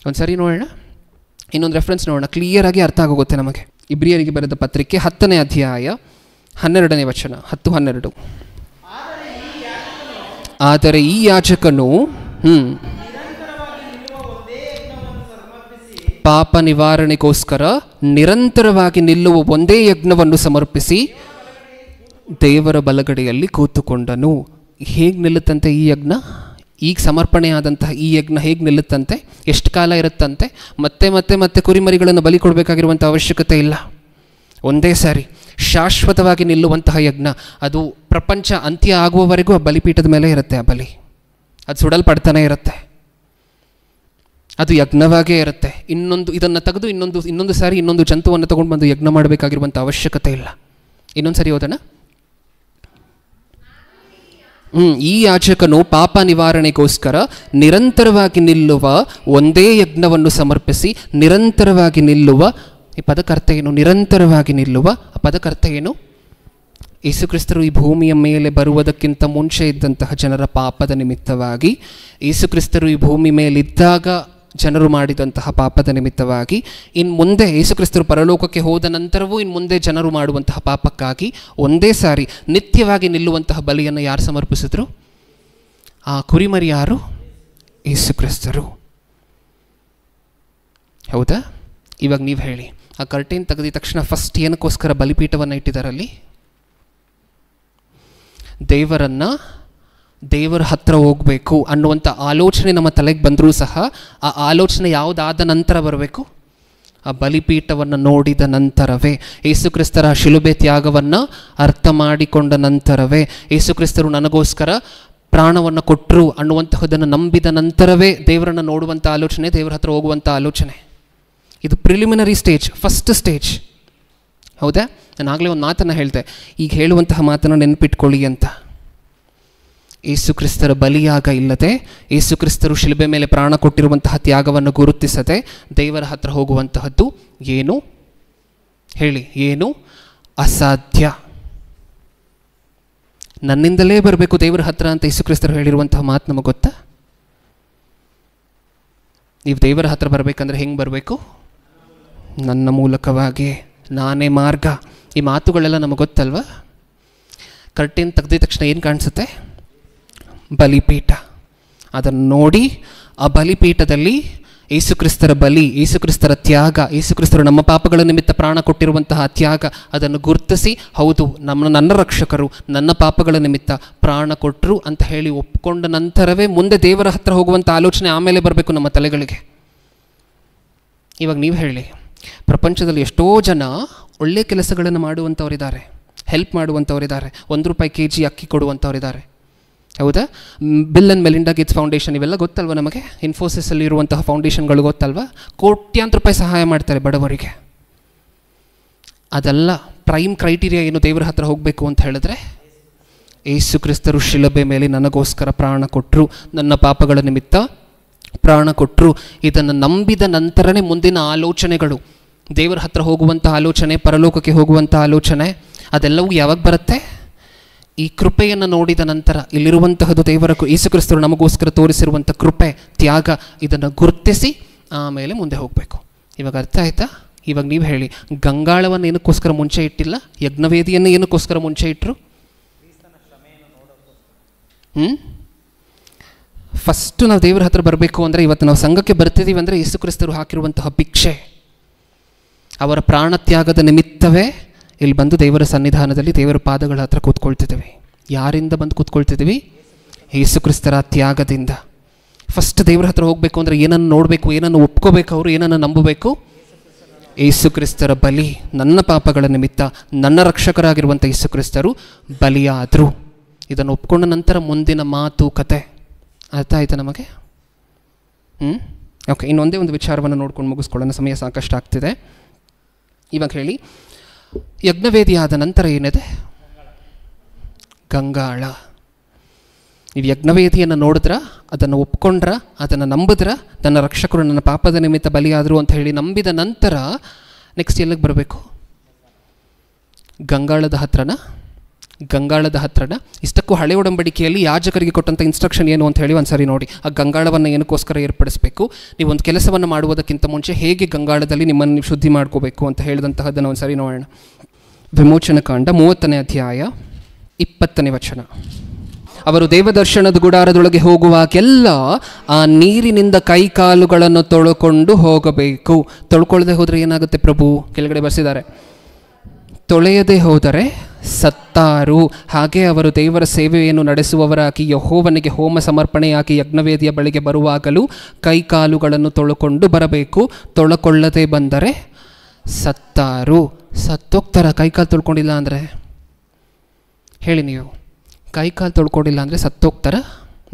ಒಂದು ಸರಿ ನೋಡೋಣ, ಇನ್ನೊಂದು ರೆಫರೆನ್ಸ್ ನೋಡೋಣ, ಕ್ಲಿಯರಾಗಿ ಅರ್ಥ ಆಗೋಗುತ್ತೆ ನಮಗೆ. ಇಬ್ರಿಯರಿಗೆ ಬರೆದ ಪತ್ರಿಕೆ 10ನೇ ಅಧ್ಯಾಯ 12ನೇ ವಚನ, 10-12. ಆದರೆ ಈ ಯಾಜಕನು ಪಾಪ ನಿವಾರಣೆಗೋಸ್ಕರ ನಿರಂತರವಾಗಿ ನಿಲ್ಲುವ ಒಂದೇ ಯಜ್ಞವನ್ನು ಸಮರ್ಪಿಸಿ ದೇವರ ಬಲಗಡೆಯಲ್ಲಿ ಕೂತುಕೊಂಡನು. ಹೇಗೆ ನಿಲ್ಲುತ್ತಂತೆ ಈ ಯಜ್ಞ? ಈಗ ಸಮರ್ಪಣೆ ಆದಂತಹ ಈ ಯಜ್ಞ ಹೇಗೆ ನಿಲ್ಲುತ್ತಂತೆ? ಎಷ್ಟು ಕಾಲ ಇರುತ್ತಂತೆ? ಮತ್ತೆ ಮತ್ತೆ ಮತ್ತೆ ಕುರಿಮರಿಗಳನ್ನು ಬಲಿ ಕೊಡಬೇಕಾಗಿರುವಂಥ ಅವಶ್ಯಕತೆ ಇಲ್ಲ. ಒಂದೇ ಸಾರಿ ಶಾಶ್ವತವಾಗಿ ನಿಲ್ಲುವಂತಹ ಯಜ್ಞ. ಅದು ಪ್ರಪಂಚ ಅಂತ್ಯ ಆಗುವವರೆಗೂ ಆ ಬಲಿಪೀಠದ ಮೇಲೆ ಇರುತ್ತೆ. ಆ ಬಲಿ ಅದು ಸುಡಲ್ಪಡ್ತಾನೆ ಇರುತ್ತೆ. ಅದು ಯಜ್ಞವಾಗೇ ಇರುತ್ತೆ. ಇದನ್ನು ತೆಗೆದು ಇನ್ನೊಂದು ಸಾರಿ ಇನ್ನೊಂದು ಜಂತುವನ್ನು ತೊಗೊಂಡು ಬಂದು ಯಜ್ಞ ಮಾಡಬೇಕಾಗಿರುವಂಥ ಅವಶ್ಯಕತೆ ಇಲ್ಲ. ಇನ್ನೊಂದು ಸರಿ ಓದೋಣ. ಈ ಯಾಜಕನು ಪಾಪ ನಿವಾರಣೆಗೋಸ್ಕರ ನಿರಂತರವಾಗಿ ನಿಲ್ಲುವ ಒಂದೇ ಯಜ್ಞವನ್ನು ಸಮರ್ಪಿಸಿ, ನಿರಂತರವಾಗಿ ನಿಲ್ಲುವ, ಈ ಪದಕರ್ತ ಏನು? ನಿರಂತರವಾಗಿ ನಿಲ್ಲುವ. ಆ ಪದಕರ್ತ ಏನು? ಯೇಸು ಕ್ರಿಸ್ತರು ಈ ಭೂಮಿಯ ಮೇಲೆ ಬರುವುದಕ್ಕಿಂತ ಮುಂಚೆ ಇದ್ದಂತಹ ಜನರ ಪಾಪದ ನಿಮಿತ್ತವಾಗಿ, ಯೇಸು ಕ್ರಿಸ್ತರು ಈ ಭೂಮಿ ಮೇಲಿದ್ದಾಗ ಜನರು ಮಾಡಿದಂತಹ ಪಾಪದ ನಿಮಿತ್ತವಾಗಿ, ಇನ್ನು ಮುಂದೆ ಯೇಸು ಕ್ರಿಸ್ತರು ಪರಲೋಕಕ್ಕೆ ಹೋದ ನಂತರವೂ ಇನ್ನು ಮುಂದೆ ಜನರು ಮಾಡುವಂತಹ ಪಾಪಕ್ಕಾಗಿ ಒಂದೇ ಸಾರಿ ನಿತ್ಯವಾಗಿ ನಿಲ್ಲುವಂತಹ ಬಲಿಯನ್ನು ಯಾರು ಸಮರ್ಪಿಸಿದ್ರು? ಆ ಕುರಿಮರಿ ಯಾರು? ಯೇಸು ಕ್ರಿಸ್ತರು. ಹೌದಾ? ಇವಾಗ ನೀವು ಹೇಳಿ, ಆ ಕರ್ಟೇನ್ ತೆಗೆದ ತಕ್ಷಣ ಫಸ್ಟ್ ಏನಕ್ಕೋಸ್ಕರ ಬಲಿಪೀಠವನ್ನು ಇಟ್ಟಿದ್ದಾರಲ್ಲಿ? ದೇವರ ಹತ್ರ ಹೋಗಬೇಕು ಅನ್ನುವಂಥ ಆಲೋಚನೆ ನಮ್ಮ ತಲೆಗೆ ಬಂದರೂ ಸಹ, ಆ ಆಲೋಚನೆ ಯಾವುದಾದ ನಂತರ ಬರಬೇಕು? ಆ ಬಲಿಪೀಠವನ್ನು ನೋಡಿದ ನಂತರವೇ, ಯೇಸು ಕ್ರಿಸ್ತರ ಶಿಲುಬೆ ತ್ಯಾಗವನ್ನು ಅರ್ಥ ಮಾಡಿಕೊಂಡ ನಂತರವೇ, ಯೇಸು ಕ್ರಿಸ್ತರು ನನಗೋಸ್ಕರ ಪ್ರಾಣವನ್ನು ಕೊಟ್ಟರು ಅನ್ನುವಂತಹದನ್ನು ನಂಬಿದ ನಂತರವೇ ದೇವರನ್ನು ನೋಡುವಂಥ ಆಲೋಚನೆ, ದೇವರ ಹತ್ರ ಹೋಗುವಂಥ ಆಲೋಚನೆ. ಇದು ಪ್ರಿಲಿಮಿನರಿ ಸ್ಟೇಜ್, ಫಸ್ಟ್ ಸ್ಟೇಜ್. ಹೌದಾ? ನಾನು ಆಗಲೇ ಒಂದು ಮಾತನ್ನು ಹೇಳಿದೆ, ಈಗ ಹೇಳುವಂತಹ ಮಾತನ್ನು ನೆನಪಿಟ್ಕೊಳ್ಳಿ ಅಂತ. ಯೇಸು ಕ್ರಿಸ್ತರ ಬಲಿಯಾಗ ಇಲ್ಲದೆ, ಯೇಸು ಕ್ರಿಸ್ತರು ಶಿಲುಬೆ ಮೇಲೆ ಪ್ರಾಣ ಕೊಟ್ಟಿರುವಂತಹ ತ್ಯಾಗವನ್ನು ಗುರುತಿಸದೆ ದೇವರ ಹತ್ರ ಹೋಗುವಂತಹದ್ದು ಏನು? ಹೇಳಿ, ಏನು? ಅಸಾಧ್ಯ. ನನ್ನಿಂದಲೇ ಬರಬೇಕು ದೇವರ ಹತ್ರ ಅಂತ ಯೇಸು ಕ್ರಿಸ್ತರು ಹೇಳಿರುವಂತಹ ಮಾತು ನಮಗೆ ಗೊತ್ತಾ? ನೀವು ದೇವರ ಹತ್ರ ಬರಬೇಕಂದ್ರೆ ಹೆಂಗೆ ಬರಬೇಕು? ನನ್ನ ಮೂಲಕವಾಗಿ ನಾನೇ ಮಾರ್ಗ. ಈ ಮಾತುಗಳೆಲ್ಲ ನಮಗೆ ಗೊತ್ತಲ್ವ? ಕರ್ಟೆನ್ ತೆಗೆದ ತಕ್ಷಣ ಏನು ಕಾಣಿಸುತ್ತೆ? ಬಲಿಪೀಠ. ಅದನ್ನು ನೋಡಿ ಆ ಬಲಿಪೀಠದಲ್ಲಿ ಯೇಸುಕ್ರಿಸ್ತರ ಬಲಿ, ಯೇಸುಕ್ರಿಸ್ತರ ತ್ಯಾಗ, ಯೇಸುಕ್ರಿಸ್ತರು ನಮ್ಮ ಪಾಪಗಳ ನಿಮಿತ್ತ ಪ್ರಾಣ ಕೊಟ್ಟಿರುವಂತಹ ತ್ಯಾಗ, ಅದನ್ನು ಗುರುತಿಸಿ ಹೌದು ನನ್ನ ರಕ್ಷಕರು ನನ್ನ ಪಾಪಗಳ ನಿಮಿತ್ತ ಪ್ರಾಣ ಕೊಟ್ಟರು ಅಂತ ಹೇಳಿ ಒಪ್ಕೊಂಡ ನಂತರವೇ ಮುಂದೆ ದೇವರ ಹತ್ರ ಹೋಗುವಂಥ ಆಲೋಚನೆ ಆಮೇಲೆ ಬರಬೇಕು ನಮ್ಮ ತಲೆಗಳಿಗೆ. ಇವಾಗ ನೀವು ಹೇಳಿ, ಪ್ರಪಂಚದಲ್ಲಿ ಎಷ್ಟೋ ಜನ ಒಳ್ಳೆಯ ಕೆಲಸಗಳನ್ನು ಮಾಡುವಂಥವರಿದ್ದಾರೆ, ಹೆಲ್ಪ್ ಮಾಡುವಂಥವರಿದ್ದಾರೆ, ₹1 kg ಅಕ್ಕಿ ಕೊಡುವಂಥವರಿದ್ದಾರೆ. ಹೌದಾ? Bill and Melinda Gates foundation ಇವೆಲ್ಲ ಗೊತ್ತಲ್ವ ನಮಗೆ? ಇನ್ಫೋಸಿಸಲ್ಲಿ ಇರುವಂತಹ ಫೌಂಡೇಶನ್ಗಳು ಗೊತ್ತಲ್ವ? ಕೋಟ್ಯಾಂತರ ರೂಪಾಯಿ ಸಹಾಯ ಮಾಡ್ತಾರೆ ಬಡವರಿಗೆ. ಅದೆಲ್ಲ ಪ್ರೈಮ್ ಕ್ರೈಟೀರಿಯಾ ಏನು ದೇವರ ಹತ್ರ ಹೋಗಬೇಕು ಅಂತ ಹೇಳಿದ್ರೆ, ಯೇಸು ಕ್ರಿಸ್ತರು ಶಿಲುಬೆ ಮೇಲೆ ನನಗೋಸ್ಕರ ಪ್ರಾಣ ಕೊಟ್ಟರು, ನನ್ನ ಪಾಪಗಳ ನಿಮಿತ್ತ ಪ್ರಾಣ ಕೊಟ್ಟರು. ಇದನ್ನು ನಂಬಿದ ನಂತರನೇ ಮುಂದಿನ ಆಲೋಚನೆಗಳು, ದೇವರ ಹತ್ರ ಹೋಗುವಂಥ ಆಲೋಚನೆ, ಪರಲೋಕಕ್ಕೆ ಹೋಗುವಂಥ ಆಲೋಚನೆ, ಅದೆಲ್ಲವೂ ಯಾವಾಗ ಬರುತ್ತೆ? ಈ ಕೃಪೆಯನ್ನು ನೋಡಿದ ನಂತರ. ಇಲ್ಲಿರುವಂತಹದ್ದು ದೇವರ ಯೇಸುಕ್ರಿಸ್ತರು ನಮಗೋಸ್ಕರ ತೋರಿಸಿರುವಂಥ ಕೃಪೆ, ತ್ಯಾಗ, ಇದನ್ನು ಗುರುತಿಸಿ ಆಮೇಲೆ ಮುಂದೆ ಹೋಗಬೇಕು. ಇವಾಗ ಅರ್ಥ ಆಯ್ತಾ? ಇವಾಗ ನೀವು ಹೇಳಿ, ಗಂಗಾಳವನ್ನು ಏನಕ್ಕೋಸ್ಕರ ಮುಂಚೆ ಇಟ್ಟಿಲ್ಲ? ಯಜ್ಞವೇದಿಯನ್ನು ಏನಕ್ಕೋಸ್ಕರ ಮುಂಚೆ ಇಟ್ಟರು? ಫಸ್ಟು ನಾವು ದೇವರ ಹತ್ರ ಬರಬೇಕು ಅಂದರೆ, ಇವತ್ತು ನಾವು ಸಂಘಕ್ಕೆ ಬರ್ತಿದ್ದೀವಿ ಅಂದರೆ ಯೇಸುಕ್ರಿಸ್ತರು ಹಾಕಿರುವಂತಹ ಭಿಕ್ಷೆ, ಅವರ ಪ್ರಾಣತ್ಯಾಗದ ನಿಮಿತ್ತವೇ ಇಲ್ಲಿ ಬಂದು ದೇವರ ಸನ್ನಿಧಾನದಲ್ಲಿ ದೇವರ ಪಾದಗಳ ಹತ್ರ ಕೂತ್ಕೊಳ್ತಿದ್ದೀವಿ. ಯಾರಿಂದ ಬಂದು ಕೂತ್ಕೊಳ್ತಿದ್ದೀವಿ? ಯೇಸುಕ್ರಿಸ್ತರ ತ್ಯಾಗದಿಂದ. ಫಸ್ಟ್ ದೇವರ ಹತ್ರ ಹೋಗಬೇಕು ಅಂದರೆ ಏನನ್ನು ನೋಡಬೇಕು, ಏನನ್ನು ಒಪ್ಕೋಬೇಕು, ಅವರು ಏನನ್ನು ನಂಬಬೇಕು? ಯೇಸುಕ್ರಿಸ್ತರ ಬಲಿ, ನನ್ನ ಪಾಪಗಳ ನಿಮಿತ್ತ ನನ್ನ ರಕ್ಷಕರಾಗಿರುವಂಥ ಯೇಸುಕ್ರಿಸ್ತರು ಬಲಿಯಾದರು. ಇದನ್ನು ಒಪ್ಕೊಂಡ ನಂತರ ಮುಂದಿನ ಮಾತು ಕತೆ. ಅರ್ಥ ಆಯ್ತಾ ನಮಗೆ? ಓಕೆ, ಇನ್ನೊಂದೇ ಒಂದು ವಿಚಾರವನ್ನು ನೋಡ್ಕೊಂಡು ಮುಗಿಸ್ಕೊಳ್ಳೋಣ, ಸಮಯ ಸಾಕಷ್ಟು ಆಗ್ತಿದೆ. ಇವಾಗ ಹೇಳಿ, ಯಜ್ಞವೇದಿ ಆದ ನಂತರ ಏನಿದೆ? ಗಂಗಾಳ. ನೀವು ಯಜ್ಞವೇದಿಯನ್ನು ನೋಡಿದ್ರ, ಅದನ್ನು ಒಪ್ಕೊಂಡ್ರ, ಅದನ್ನು ನಂಬಿದ್ರ, ನನ್ನ ರಕ್ಷಕರು ನನ್ನ ಪಾಪದ ನಿಮಿತ್ತ ಬಲಿಯಾದರು ಅಂತ ಹೇಳಿ ನಂಬಿದ ನಂತರ ನೆಕ್ಸ್ಟ್ ಎಲ್ಲಿಗೆ ಬರಬೇಕು? ಗಂಗಾಳದ ಹತ್ರನ. ಇಷ್ಟಕ್ಕೂ ಹಳೆ ಒಡಂಬಡಿಕೆಯಲ್ಲಿ ಯಾಜಕರಿಗೆ ಕೊಟ್ಟಂಥ ಇನ್ಸ್ಟ್ರಕ್ಷನ್ ಏನು ಅಂತ ಹೇಳಿ ಒಂದ್ಸರಿ ನೋಡಿ. ಆ ಗಂಗಾಳವನ್ನು ಏನಕ್ಕೋಸ್ಕರ ಏರ್ಪಡಿಸಬೇಕು, ನೀವೊಂದು ಕೆಲಸವನ್ನು ಮಾಡುವುದಕ್ಕಿಂತ ಮುಂಚೆ ಹೇಗೆ ಗಂಗಾಳದಲ್ಲಿ ನಿಮ್ಮನ್ನು ನೀವು ಶುದ್ಧಿ ಮಾಡ್ಕೋಬೇಕು ಅಂತ ಹೇಳಿದಂತಹದ್ದನ್ನು ಒಂದ್ಸರಿ ನೋಡೋಣ. ವಿಮೋಚನಕಾಂಡ 30ನೇ ಅಧ್ಯಾಯ 20ನೇ ವಚನ. ಅವರು ದೇವದರ್ಶನದ ಗುಡಾರದೊಳಗೆ ಹೋಗುವಾಗೆಲ್ಲ ಆ ನೀರಿನಿಂದ ಕೈಕಾಲುಗಳನ್ನು ತೊಳ್ಕೊಂಡು ಹೋಗಬೇಕು. ತೊಳ್ಕೊಳ್ಳದೆ ಹೋದರೆ ಏನಾಗುತ್ತೆ ಪ್ರಭು? ಕೆಳಗಡೆ ಬರ್ಸಿದ್ದಾರೆ, ತೊಳೆಯದೆ ಹೋದರೆ ಸತ್ತಾರು. ಹಾಗೆ ಅವರು ದೇವರ ಸೇವೆಯನ್ನು ನಡೆಸುವವರಾಗಿ ಯೆಹೋವನಿಗೆ ಹೋಮ ಸಮರ್ಪಣೆಯಾಗಿ ಯಜ್ಞವೇದಿಯ ಬಳಿಗೆ ಬರುವಾಗಲೂ ಕೈಕಾಲುಗಳನ್ನು ತೊಳ್ಕೊಂಡು ಬರಬೇಕು. ತೊಳ್ಕೊಳ್ಳದೆ ಬಂದರೆ ಸತ್ತಾರು. ಸತ್ತೋಗ್ತಾರ ಕೈಕಾಲು ತೊಳ್ಕೊಂಡಿಲ್ಲ ಅಂದರೆ? ಹೇಳಿ ನೀವು, ಕೈಕಾಲು ತೊಳ್ಕೊಂಡಿಲ್ಲ ಅಂದರೆ ಸತ್ತೋಗ್ತಾರ?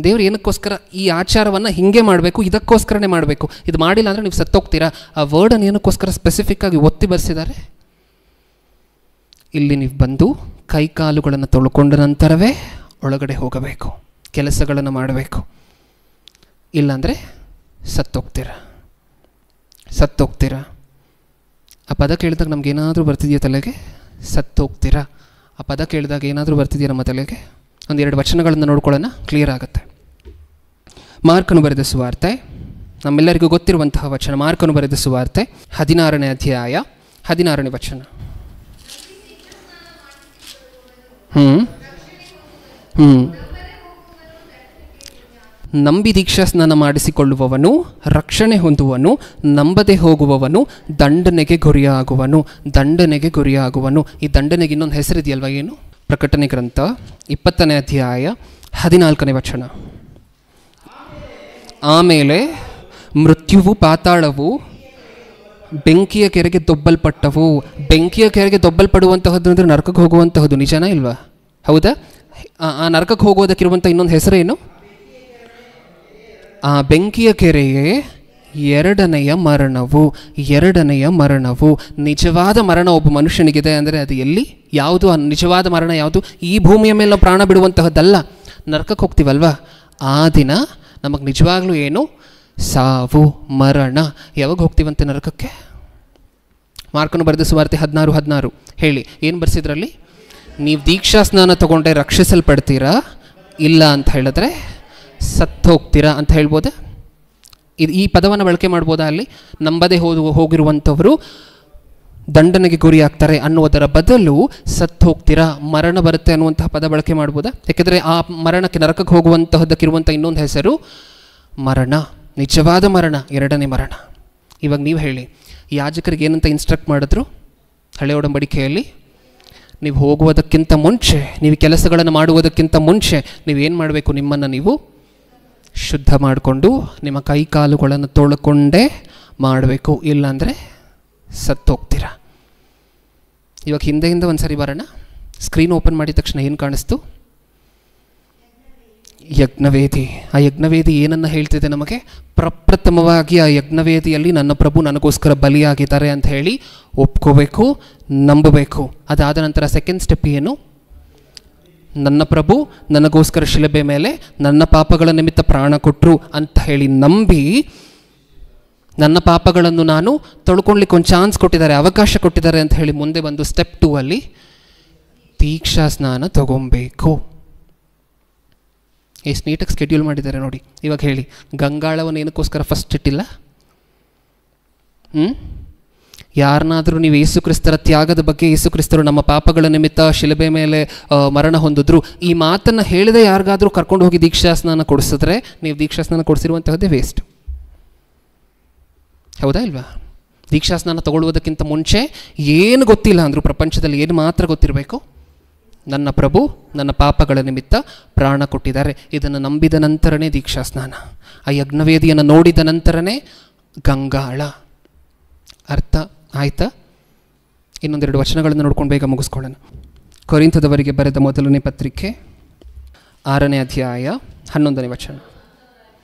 ದೇವ್ರು ಏನಕ್ಕೋಸ್ಕರ ಈ ಆಚಾರವನ್ನು ಹೀಗೆ ಮಾಡಬೇಕು? ಇದಕ್ಕೋಸ್ಕರನೇ ಮಾಡಬೇಕು. ಇದು ಮಾಡಿಲ್ಲ ಅಂದರೆ ನೀವು ಸತ್ತೋಗ್ತೀರಾ. ಆ ವರ್ಡನ್ನು ಏನಕ್ಕೋಸ್ಕರ ಸ್ಪೆಸಿಫಿಕ್ ಆಗಿ ಒತ್ತಿ ಬರೆಸಿದ್ದಾರೆ? ಇಲ್ಲಿ ನೀವು ಬಂದು ಕೈಕಾಲುಗಳನ್ನು ತೊಳ್ಕೊಂಡ ನಂತರವೇ ಒಳಗಡೆ ಹೋಗಬೇಕು, ಕೆಲಸಗಳನ್ನು ಮಾಡಬೇಕು. ಇಲ್ಲಾಂದರೆ ಸತ್ತೋಗ್ತೀರ. ಆ ಪದ ಕೇಳಿದಾಗ ನಮಗೇನಾದರೂ ಬರ್ತಿದೆಯಾ ತಲೆಗೆ? ಸತ್ತೋಗ್ತೀರಾ. ಆ ಪದ ಕೇಳಿದಾಗ ಏನಾದರೂ ಬರ್ತಿದೆಯಾ ನಮ್ಮ ತಲೆಗೆ? 1-2 ವಚನಗಳನ್ನು ನೋಡ್ಕೊಳ್ಳೋಣ, ಕ್ಲಿಯರ್ ಆಗುತ್ತೆ. ಮಾರ್ಕನು ಬರೆದ ಸುವಾರ್ತೆ, ನಮ್ಮೆಲ್ಲರಿಗೂ ಗೊತ್ತಿರುವಂತಹ ವಚನ. ಮಾರ್ಕನು ಬರೆದ ಸುವಾರ್ತೆ 16ನೇ ಅಧ್ಯಾಯ 16ನೇ ವಚನ. ನಂಬಿ ದೀಕ್ಷಾ ಸ್ನಾನ ಮಾಡಿಸಿಕೊಳ್ಳುವವನು ರಕ್ಷಣೆ ಹೊಂದುವನು, ನಂಬದೆ ಹೋಗುವವನು ದಂಡನೆಗೆ ಗುರಿಯಾಗುವನು. ಈ ದಂಡನೆಗೆ ಇನ್ನೊಂದು ಹೆಸರಿದೆಯಲ್ವ? ಏನು? ಪ್ರಕಟಣೆ ಗ್ರಂಥ 20ನೇ ಅಧ್ಯಾಯ 14ನೇ ವಚನ. ಆಮೇಲೆ ಮೃತ್ಯುವು ಪಾತಾಳವು ಬೆಂಕಿಯ ಕೆರೆಗೆ ದೊಬ್ಬಲ್ಪಟ್ಟವು. ಬೆಂಕಿಯ ಕೆರೆಗೆ ದೊಬ್ಬಲ್ಪಡುವಂತಹದ್ದು ಅಂದರೆ ನರಕಕ್ಕೆ ಹೋಗುವಂತಹದ್ದು, ನಿಜನಾ ಇಲ್ವಾ? ಹೌದಾ? ಆ ನರಕಕ್ಕೆ ಹೋಗೋದಕ್ಕಿರುವಂಥ ಇನ್ನೊಂದು ಹೆಸರೇನು? ಆ ಬೆಂಕಿಯ ಕೆರೆಯೇ ಎರಡನೆಯ ಮರಣವು. ನಿಜವಾದ ಮರಣ ಒಬ್ಬ ಮನುಷ್ಯನಿಗಿದೆ ಅಂದರೆ ಅದು ಎಲ್ಲಿ? ಯಾವುದು ಆ ನಿಜವಾದ ಮರಣ? ಯಾವುದು? ಈ ಭೂಮಿಯ ಮೇಲೆ ನಾವು ಪ್ರಾಣ ಬಿಡುವಂತಹದ್ದಲ್ಲ. ನರಕಕ್ಕೆ ಹೋಗ್ತೀವಲ್ವಾ, ಆ ದಿನ ನಮಗೆ ನಿಜವಾಗ್ಲೂ ಏನು? ಸಾವು, ಮರಣ. ಯಾವಾಗ ಹೋಗ್ತೀವಂತೆ ನರಕಕ್ಕೆ? ಮಾರ್ಕನು ಬರೆದ ಸುವಾರ್ತೆ 16:16 ಹೇಳಿ, ಏನು ಬರ್ಸಿದ್ರಲ್ಲಿ? ನೀವು ದೀಕ್ಷಾ ಸ್ನಾನ ತಗೊಂಡ್ರೆ ರಕ್ಷಿಸಲ್ಪಡ್ತೀರಾ, ಇಲ್ಲ ಅಂತ ಹೇಳಿದ್ರೆ ಸತ್ತು ಹೋಗ್ತೀರಾ ಅಂತ ಹೇಳ್ಬೋದಾ? ಈ ಪದವನ್ನು ಬಳಕೆ ಮಾಡ್ಬೋದಾ ಅಲ್ಲಿ? ನಂಬದೆ ಹೋಗಿರುವಂಥವರು ದಂಡನೆಗೆ ಗುರಿಯಾಗ್ತಾರೆ ಅನ್ನುವುದರ ಬದಲು ಸತ್ತು ಹೋಗ್ತೀರಾ, ಮರಣ ಬರುತ್ತೆ ಅನ್ನುವಂತಹ ಪದ ಬಳಕೆ ಮಾಡ್ಬೋದಾ? ಯಾಕೆಂದರೆ ಆ ಮರಣಕ್ಕೆ, ನರಕಕ್ಕೆ ಹೋಗುವಂತಹದ್ದಕ್ಕಿರುವಂಥ ಇನ್ನೊಂದು ಹೆಸರು ಮರಣ, ನಿಜವಾದ ಮರಣ, ಎರಡನೇ ಮರಣ. ಇವಾಗ ನೀವು ಹೇಳಿ, ಯಾಜಕರಿಗೆ ಏನಂತ ಇನ್ಸ್ಟ್ರಕ್ಟ್ ಮಾಡಿದ್ರು ಹಳೆ ಒಡಂಬಡಿಕೆಯಲ್ಲಿ? ನೀವು ಹೋಗುವುದಕ್ಕಿಂತ ಮುಂಚೆ, ನೀವು ಕೆಲಸಗಳನ್ನು ಮಾಡುವುದಕ್ಕಿಂತ ಮುಂಚೆ ನೀವೇನು ಮಾಡಬೇಕು? ನಿಮ್ಮನ್ನು ನೀವು ಶುದ್ಧ ಮಾಡಿಕೊಂಡು ನಿಮ್ಮ ಕೈ ಕಾಲುಗಳನ್ನು ತೊಳ್ಕೊಂಡೇ ಮಾಡಬೇಕು, ಇಲ್ಲಾಂದರೆ ಸತ್ತು ಹೋಗ್ತೀರಾ. ಇವಾಗ ಹಿಂದೆಯಿಂದ ಒಂದು ಸರಿ ಬರೋಣ. ಸ್ಕ್ರೀನ್ ಓಪನ್ ಮಾಡಿದ ತಕ್ಷಣ ಏನು ಕಾಣಿಸ್ತು? ಯಜ್ಞವೇದಿ. ಆ ಯಜ್ಞವೇದಿ ಏನನ್ನು ಹೇಳ್ತಿದೆ ನಮಗೆ? ಪ್ರಪ್ರಥಮವಾಗಿ ಆ ಯಜ್ಞವೇದಿಯಲ್ಲಿ ನನ್ನ ಪ್ರಭು ನನಗೋಸ್ಕರ ಬಲಿಯಾಗಿದ್ದಾರೆ ಅಂತ ಹೇಳಿ ಒಪ್ಕೋಬೇಕು, ನಂಬಬೇಕು. ಅದಾದ ನಂತರ ಸೆಕೆಂಡ್ ಸ್ಟೆಪ್ ಏನು? ನನ್ನ ಪ್ರಭು ನನಗೋಸ್ಕರ ಶಿಲುಬೆ ಮೇಲೆ ನನ್ನ ಪಾಪಗಳ ನಿಮಿತ್ತ ಪ್ರಾಣ ಕೊಟ್ಟರು ಅಂತ ಹೇಳಿ ನಂಬಿ, ನನ್ನ ಪಾಪಗಳನ್ನು ನಾನು ತೊಳ್ಕೊಳ್ಲಿಕ್ಕೆ ಒಂದು ಚಾನ್ಸ್ ಕೊಟ್ಟಿದ್ದಾರೆ, ಅವಕಾಶ ಕೊಟ್ಟಿದ್ದಾರೆ ಅಂತ ಹೇಳಿ ಮುಂದೆ ಬಂದು ಸ್ಟೆಪ್ 2 ಅಲ್ಲಿ ದೀಕ್ಷಾ ಸ್ನಾನ ತಗೊಬೇಕು. ಎಷ್ಟು ನೀಟಾಗಿ ಸ್ಕೆಡ್ಯೂಲ್ ಮಾಡಿದ್ದಾರೆ ನೋಡಿ. ಇವಾಗ ಹೇಳಿ, ಗಂಗಾಳವನ್ನು ಏನಕ್ಕೋಸ್ಕರ ಫಸ್ಟ್ ಇಟ್ಟಿಲ್ಲ? ಯಾರನ್ನಾದರೂ ನೀವು ಯೇಸು ಕ್ರಿಸ್ತರ ತ್ಯಾಗದ ಬಗ್ಗೆ, ಯೇಸು ಕ್ರಿಸ್ತರು ನಮ್ಮ ಪಾಪಗಳ ನಿಮಿತ್ತ ಶಿಲುಬೆ ಮೇಲೆ ಮರಣ ಹೊಂದಿದ್ರು, ಈ ಮಾತನ್ನು ಹೇಳಿದೆ ಯಾರಿಗಾದರೂ ಕರ್ಕೊಂಡು ಹೋಗಿ ದೀಕ್ಷಾ ಸ್ನಾನ ಕೊಡಿಸಿದ್ರೆ, ನೀವು ದೀಕ್ಷಾ ಸ್ನಾನ ಕೊಡಿಸಿರುವಂತಹದ್ದೇ ವೇಸ್ಟ್. ಹೌದಾ ಇಲ್ವಾ? ದೀಕ್ಷಾ ಸ್ನಾನ ತಗೊಳ್ಳುವುದಕ್ಕಿಂತ ಮುಂಚೆ ಏನು ಗೊತ್ತಿಲ್ಲ ಅಂದರೂ ಪ್ರಪಂಚದಲ್ಲಿ ಏನು ಮಾತ್ರ ಗೊತ್ತಿರಬೇಕು? ನನ್ನ ಪ್ರಭು ನನ್ನ ಪಾಪಗಳ ನಿಮಿತ್ತ ಪ್ರಾಣ ಕೊಟ್ಟಿದ್ದಾರೆ. ಇದನ್ನು ನಂಬಿದ ನಂತರನೇ ದೀಕ್ಷಾ ಸ್ನಾನ. ಆ ಯಜ್ಞವೇದಿಯನ್ನು ನೋಡಿದ ನಂತರನೇ ಗಂಗಾಳ. ಅರ್ಥ ಆಯ್ತಾ? ಇನ್ನೊಂದೆರಡು ವಚನಗಳನ್ನು ನೋಡ್ಕೊಂಡು ಬೇಗ ಮುಗಿಸ್ಕೊಳ್ಳೋಣ. ಕೊರಿಂಥದವರಿಗೆ ಬರೆದ ಮೊದಲನೇ ಪತ್ರಿಕೆ 6ನೇ ಅಧ್ಯಾಯ 11ನೇ ವಚನ.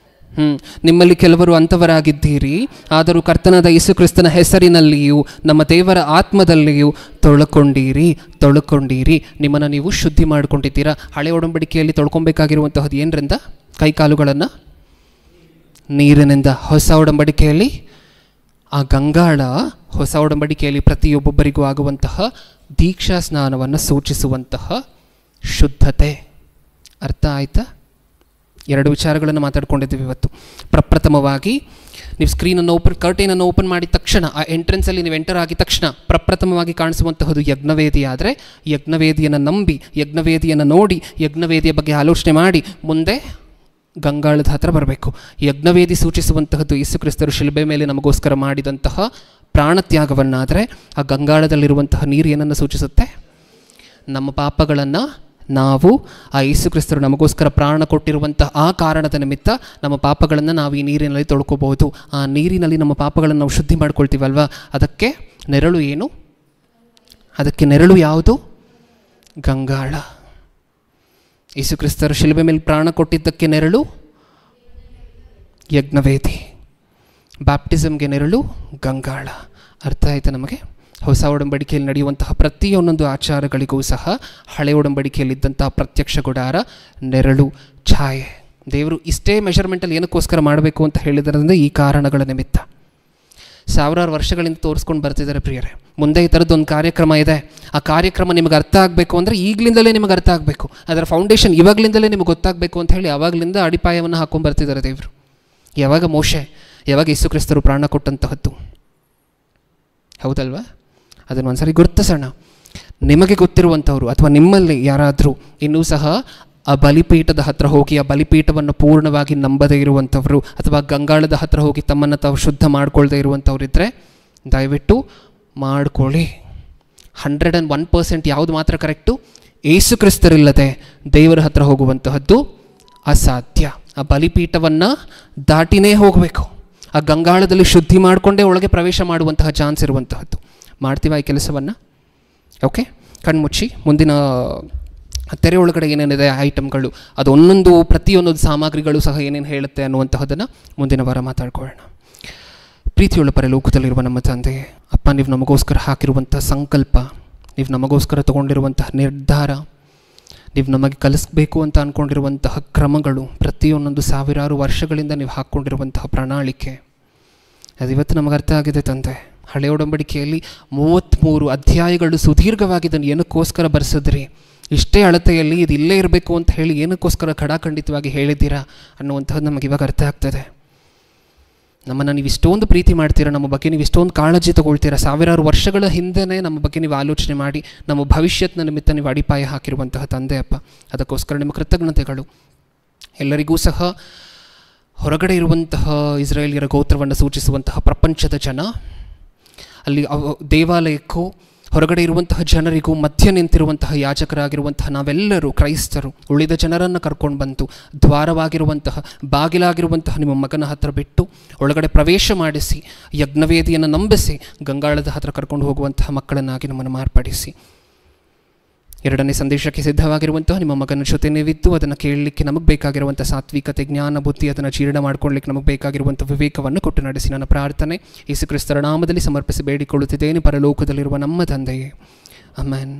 ನಿಮ್ಮಲ್ಲಿ ಕೆಲವರು ಅಂಥವರಾಗಿದ್ದೀರಿ, ಆದರೂ ಕರ್ತನಾದ ಯೇಸು ಕ್ರಿಸ್ತನ ಹೆಸರಿನಲ್ಲಿಯೂ ನಮ್ಮ ದೇವರ ಆತ್ಮದಲ್ಲಿಯೂ ತೊಳ್ಕೊಂಡಿರಿ. ನಿಮ್ಮನ್ನು ನೀವು ಶುದ್ಧಿ ಮಾಡಿಕೊಂಡಿದ್ದೀರಾ. ಹಳೆ ಒಡಂಬಡಿಕೆಯಲ್ಲಿ ತೊಳ್ಕೊಬೇಕಾಗಿರುವಂತಹದ್ದು ಏನರಿಂದ? ಕೈಕಾಲುಗಳನ್ನು ನೀರಿನಿಂದ. ಹೊಸ ಒಡಂಬಡಿಕೆಯಲ್ಲಿ ಆ ಗಂಗಾಳ, ಹೊಸ ಒಡಂಬಡಿಕೆಯಲ್ಲಿ ಪ್ರತಿಯೊಬ್ಬೊಬ್ಬರಿಗೂ ಆಗುವಂತಹ ದೀಕ್ಷಾ ಸ್ನಾನವನ್ನು ಸೂಚಿಸುವಂತಹ ಶುದ್ಧತೆ. ಅರ್ಥ ಆಯ್ತಾ? 2 ವಿಚಾರಗಳನ್ನು ಮಾತಾಡ್ಕೊಂಡಿದ್ದೀವಿ ಇವತ್ತು. ಪ್ರಪ್ರಥಮವಾಗಿ ನೀವು ಸ್ಕ್ರೀನನ್ನು ಕರ್ಟೇನನ್ನು ಓಪನ್ ಮಾಡಿದ ತಕ್ಷಣ, ಆ ಎಂಟ್ರೆನ್ಸಲ್ಲಿ ನೀವು ಎಂಟರ್ ಆಗಿದ ತಕ್ಷಣ ಪ್ರಪ್ರಥಮವಾಗಿ ಕಾಣಿಸುವಂತಹದ್ದು ಯಜ್ಞವೇದಿ. ಆದರೆ ಯಜ್ಞವೇದಿಯನ್ನು ನಂಬಿ, ಯಜ್ಞವೇದಿಯನ್ನು ನೋಡಿ, ಯಜ್ಞವೇದಿಯ ಬಗ್ಗೆ ಆಲೋಚನೆ ಮಾಡಿ ಮುಂದೆ ಗಂಗಾಳದ ಹತ್ರ ಬರಬೇಕು. ಯಜ್ಞವೇದಿ ಸೂಚಿಸುವಂತಹದ್ದು ಯೇಸು ಕ್ರಿಸ್ತರು ಶಿಲುಬೆ ಮೇಲೆ ನಮಗೋಸ್ಕರ ಮಾಡಿದಂತಹ ಪ್ರಾಣತ್ಯಾಗವನ್ನಾದರೆ, ಆ ಗಂಗಾಳದಲ್ಲಿರುವಂತಹ ನೀರು ಏನನ್ನು ಸೂಚಿಸುತ್ತೆ? ನಮ್ಮ ಪಾಪಗಳನ್ನು ನಾವು, ಆ ಯೇಸು ಕ್ರಿಸ್ತರು ನಮಗೋಸ್ಕರ ಪ್ರಾಣ ಕೊಟ್ಟಿರುವಂತಹ ಆ ಕಾರಣದ ನಿಮಿತ್ತ ನಮ್ಮ ಪಾಪಗಳನ್ನು ನಾವು ಈ ನೀರಿನಲ್ಲಿ ತೊಳ್ಕೋಬಹುದು. ಆ ನೀರಿನಲ್ಲಿ ನಮ್ಮ ಪಾಪಗಳನ್ನು ನಾವು ಶುದ್ಧಿ ಮಾಡ್ಕೊಳ್ತೀವಲ್ವ, ಅದಕ್ಕೆ ನೆರಳು ಏನು? ಅದಕ್ಕೆ ನೆರಳು ಯಾವುದು? ಗಂಗಾಳ. ಯೇಸು ಕ್ರಿಸ್ತರು ಶಿಲುಬೆ ಮೇಲೆ ಪ್ರಾಣ ಕೊಟ್ಟಿದ್ದಕ್ಕೆ ನೆರಳು ಯಜ್ಞವೇದಿ. ಬ್ಯಾಪ್ಟಿಸಮ್ಗೆ ನೆರಳು ಗಂಗಾಳ. ಅರ್ಥ ಆಯಿತಾ ನಮಗೆ? ಹೊಸ ಒಡಂಬಡಿಕೆಯಲ್ಲಿ ನಡೆಯುವಂತಹ ಪ್ರತಿಯೊಂದೊಂದು ಆಚಾರಗಳಿಗೂ ಸಹ ಹಳೆ ಒಡಂಬಡಿಕೆಯಲ್ಲಿದ್ದಂತಹ ಪ್ರತ್ಯಕ್ಷ ಗುಡಾರ, ನೆರಳು, ಛಾಯೆ. ದೇವರು ಇಷ್ಟೇ ಮೆಷರ್ಮೆಂಟಲ್ಲಿ ಏನಕ್ಕೋಸ್ಕರ ಮಾಡಬೇಕು ಅಂತ ಹೇಳಿದ್ರಿಂದ ಈ ಕಾರಣಗಳ ನಿಮಿತ್ತ. 1000 ವರ್ಷಗಳಿಂದ ತೋರಿಸ್ಕೊಂಡು ಬರ್ತಿದ್ದಾರೆ ಪ್ರಿಯರೇ. ಮುಂದೆ ಈ ಥರದ್ದೊಂದು ಕಾರ್ಯಕ್ರಮ ಇದೆ. ಆ ಕಾರ್ಯಕ್ರಮ ನಿಮಗೆ ಅರ್ಥ ಆಗಬೇಕು ಅಂದರೆ ಈಗಲಿಂದಲೇ ನಿಮಗೆ ಅರ್ಥ ಆಗಬೇಕು. ಅದರ ಫೌಂಡೇಶನ್ ಇವಾಗಲಿಂದಲೇ ನಿಮಗೆ ಗೊತ್ತಾಗಬೇಕು ಅಂತ ಹೇಳಿ ಆವಾಗಲಿಂದ ಅಡಿಪಾಯವನ್ನು ಹಾಕೊಂಡು ಬರ್ತಿದ್ದಾರೆ ದೇವರು. ಯಾವಾಗ ಮೋಶೆ, ಯಾವಾಗ ಯೇಸು ಕ್ರಿಸ್ತರು ಪ್ರಾಣ ಕೊಟ್ಟಂತಹದ್ದು, ಹೌದಲ್ವಾ? ಅದನ್ನು ಒಂದ್ಸರಿ ಗುರುತಿಸೋಣ. ನಿಮಗೆ ಗೊತ್ತಿರುವಂಥವ್ರು ಅಥವಾ ನಿಮ್ಮಲ್ಲಿ ಯಾರಾದರೂ ಇನ್ನೂ ಸಹ ಆ ಬಲಿಪೀಠದ ಹತ್ರ ಹೋಗಿ ಆ ಬಲಿಪೀಠವನ್ನು ಪೂರ್ಣವಾಗಿ ನಂಬದೇ ಇರುವಂಥವ್ರು, ಅಥವಾ ಗಂಗಾಳದ ಹತ್ರ ಹೋಗಿ ತಮ್ಮನ್ನು ತಾವು ಶುದ್ಧ ಮಾಡ್ಕೊಳ್ದೇ ಇರುವಂಥವ್ರಿದ್ದರೆ ದಯವಿಟ್ಟು ಮಾಡ್ಕೊಳ್ಳಿ. 101% ಯಾವುದು ಮಾತ್ರ ಕರೆಕ್ಟು? ಯೇಸು ಕ್ರಿಸ್ತರಿಲ್ಲದೆ ದೇವರ ಹತ್ರ ಹೋಗುವಂತಹದ್ದು ಅಸಾಧ್ಯ. ಆ ಬಲಿಪೀಠವನ್ನು ದಾಟಿನೇ ಹೋಗಬೇಕು. ಆ ಗಂಗಾಳದಲ್ಲಿ ಶುದ್ಧಿ ಮಾಡಿಕೊಂಡೇ ಒಳಗೆ ಪ್ರವೇಶ ಮಾಡುವಂತಹ ಚಾನ್ಸ್ ಇರುವಂತಹದ್ದು. ಮಾಡ್ತೀವ ಈ ಕೆಲಸವನ್ನು? ಓಕೆ, ಕಣ್ಮುಚ್ಚಿ ಮುಂದಿನ ತೆರೆ ಒಳಗಡೆ ಏನೇನಿದೆ ಐಟಮ್ಗಳು, ಅದು ಒಂದೊಂದು ಪ್ರತಿಯೊಂದೊಂದು ಸಾಮಗ್ರಿಗಳು ಸಹ ಏನೇನು ಹೇಳುತ್ತೆ ಅನ್ನುವಂತಹದನ್ನು ಮುಂದಿನ ವಾರ ಮಾತಾಡ್ಕೊಳ್ಳೋಣ. ಪ್ರೀತಿಯುಳ್ಳ ಪರಲೋಕದಲ್ಲಿರುವ ನಮ್ಮ ತಂದೆ, ಅಪ್ಪ, ನೀವು ನಮಗೋಸ್ಕರ ಹಾಕಿರುವಂಥ ಸಂಕಲ್ಪ, ನೀವು ನಮಗೋಸ್ಕರ ತಗೊಂಡಿರುವಂತಹ ನಿರ್ಧಾರ, ನೀವು ನಮಗೆ ಕಲಿಸ್ಬೇಕು ಅಂತ ಅಂದ್ಕೊಂಡಿರುವಂತಹ ಕ್ರಮಗಳು, ಪ್ರತಿಯೊಂದೊಂದು 1000 ವರ್ಷಗಳಿಂದ ನೀವು ಹಾಕ್ಕೊಂಡಿರುವಂತಹ ಪ್ರಣಾಳಿಕೆ, ಅದು ಇವತ್ತು ನಮಗೆ ಅರ್ಥ ಆಗಿದೆ ತಂದೆ. ಹಳೆಯ ಒಡಂಬಡಿಕೆಯಲ್ಲಿ 33 ಅಧ್ಯಾಯಗಳು ಸುದೀರ್ಘವಾಗಿ ಇದನ್ನು ಏನಕ್ಕೋಸ್ಕರ ಬರೆಸಿದ್ರಿ, ಇಷ್ಟೇ ಅಳತೆಯಲ್ಲಿ ಇದು ಇಲ್ಲೇ ಇರಬೇಕು ಅಂತ ಹೇಳಿ ಏನಕ್ಕೋಸ್ಕರ ಖಡಾಖಂಡಿತವಾಗಿ ಹೇಳಿದ್ದೀರಾ ಅನ್ನುವಂಥದ್ದು ನಮಗೆ ಇವಾಗ ಅರ್ಥ ಆಗ್ತದೆ. ನಮ್ಮನ್ನು ನೀವು ಇಷ್ಟೊಂದು ಪ್ರೀತಿ ಮಾಡ್ತೀರಾ, ನಮ್ಮ ಬಗ್ಗೆ ನೀವು ಇಷ್ಟೊಂದು ಕಾಳಜಿ ತೊಗೊಳ್ತೀರಾ, ಸಾವಿರಾರು ವರ್ಷಗಳ ಹಿಂದೆಯೇ ನಮ್ಮ ಬಗ್ಗೆ ನೀವು ಆಲೋಚನೆ ಮಾಡಿ ನಮ್ಮ ಭವಿಷ್ಯತ್ನ ನಿಮಿತ್ತ ನೀವು ಅಡಿಪಾಯ ಹಾಕಿರುವಂತಹ ತಂದೆ ಅಪ್ಪ. ಅದಕ್ಕೋಸ್ಕರ ನಿಮ್ಮ ಕೃತಜ್ಞತೆಗಳು. ಎಲ್ಲರಿಗೂ ಸಹ ಹೊರಗಡೆ ಇರುವಂತಹ ಇಸ್ರಾಯೇಲಿಯರ ಗೋತ್ರವನ್ನು ಸೂಚಿಸುವಂತಹ ಪ್ರಪಂಚದ ಜನ, ಅಲ್ಲಿ ದೇವಾಲಯಕ್ಕೂ ಹೊರಗಡೆ ಇರುವಂತಹ ಜನರಿಗೂ ಮಧ್ಯ ನಿಂತಿರುವಂತಹ ಯಾಜಕರಾಗಿರುವಂತಹ ನಾವೆಲ್ಲರೂ ಕ್ರೈಸ್ತರು ಉಳಿದ ಜನರನ್ನು ಕರ್ಕೊಂಡು ಬಂತು ದ್ವಾರವಾಗಿರುವಂತಹ ಬಾಗಿಲಾಗಿರುವಂತಹ ನಿಮ್ಮ ಮಗನ ಹತ್ರ ಬಿಟ್ಟು ಒಳಗಡೆ ಪ್ರವೇಶ ಮಾಡಿಸಿ ಯಜ್ಞವೇದಿಯನ್ನು ನಂಬಿಸಿ ಗಂಗಾಳದ ಹತ್ರ ಕರ್ಕೊಂಡು ಹೋಗುವಂತಹ ಮಕ್ಕಳನ್ನಾಗಿ ನಮ್ಮನ್ನು ಮಾರ್ಪಡಿಸಿ, ಎರಡನೇ ಸಂದೇಶಕ್ಕೆ ಸಿದ್ಧವಾಗಿರುವಂತಹ ನಿಮ್ಮ ಮಗನ ಜೊತೆ ನೀವಿದ್ದು ಅದನ್ನು ಕೇಳಲಿಕ್ಕೆ ನಮಗೆ ಬೇಕಾಗಿರುವಂಥ ಸಾತ್ವಿಕತೆ, ಜ್ಞಾನ, ಬುದ್ಧಿ, ಅದನ್ನು ಜೀರ್ಣ ಮಾಡ್ಕೊಳ್ಳಿಕ್ಕೆ ನಮಗೆ ಬೇಕಾಗಿರುವಂಥ ವಿವೇಕವನ್ನು ಕೊಟ್ಟು ನಡೆಸಿ. ನನ್ನ ಪ್ರಾರ್ಥನೆ ಯೇಸು ಕ್ರಿಸ್ತರ ನಾಮದಲ್ಲಿ ಸಮರ್ಪಿಸಿ ಬೇಡಿಕೊಳ್ಳುತ್ತಿದ್ದೇನೆ, ಪರಲೋಕದಲ್ಲಿರುವ ನಮ್ಮ ತಂದೆಯೇ. ಆಮೆನ್.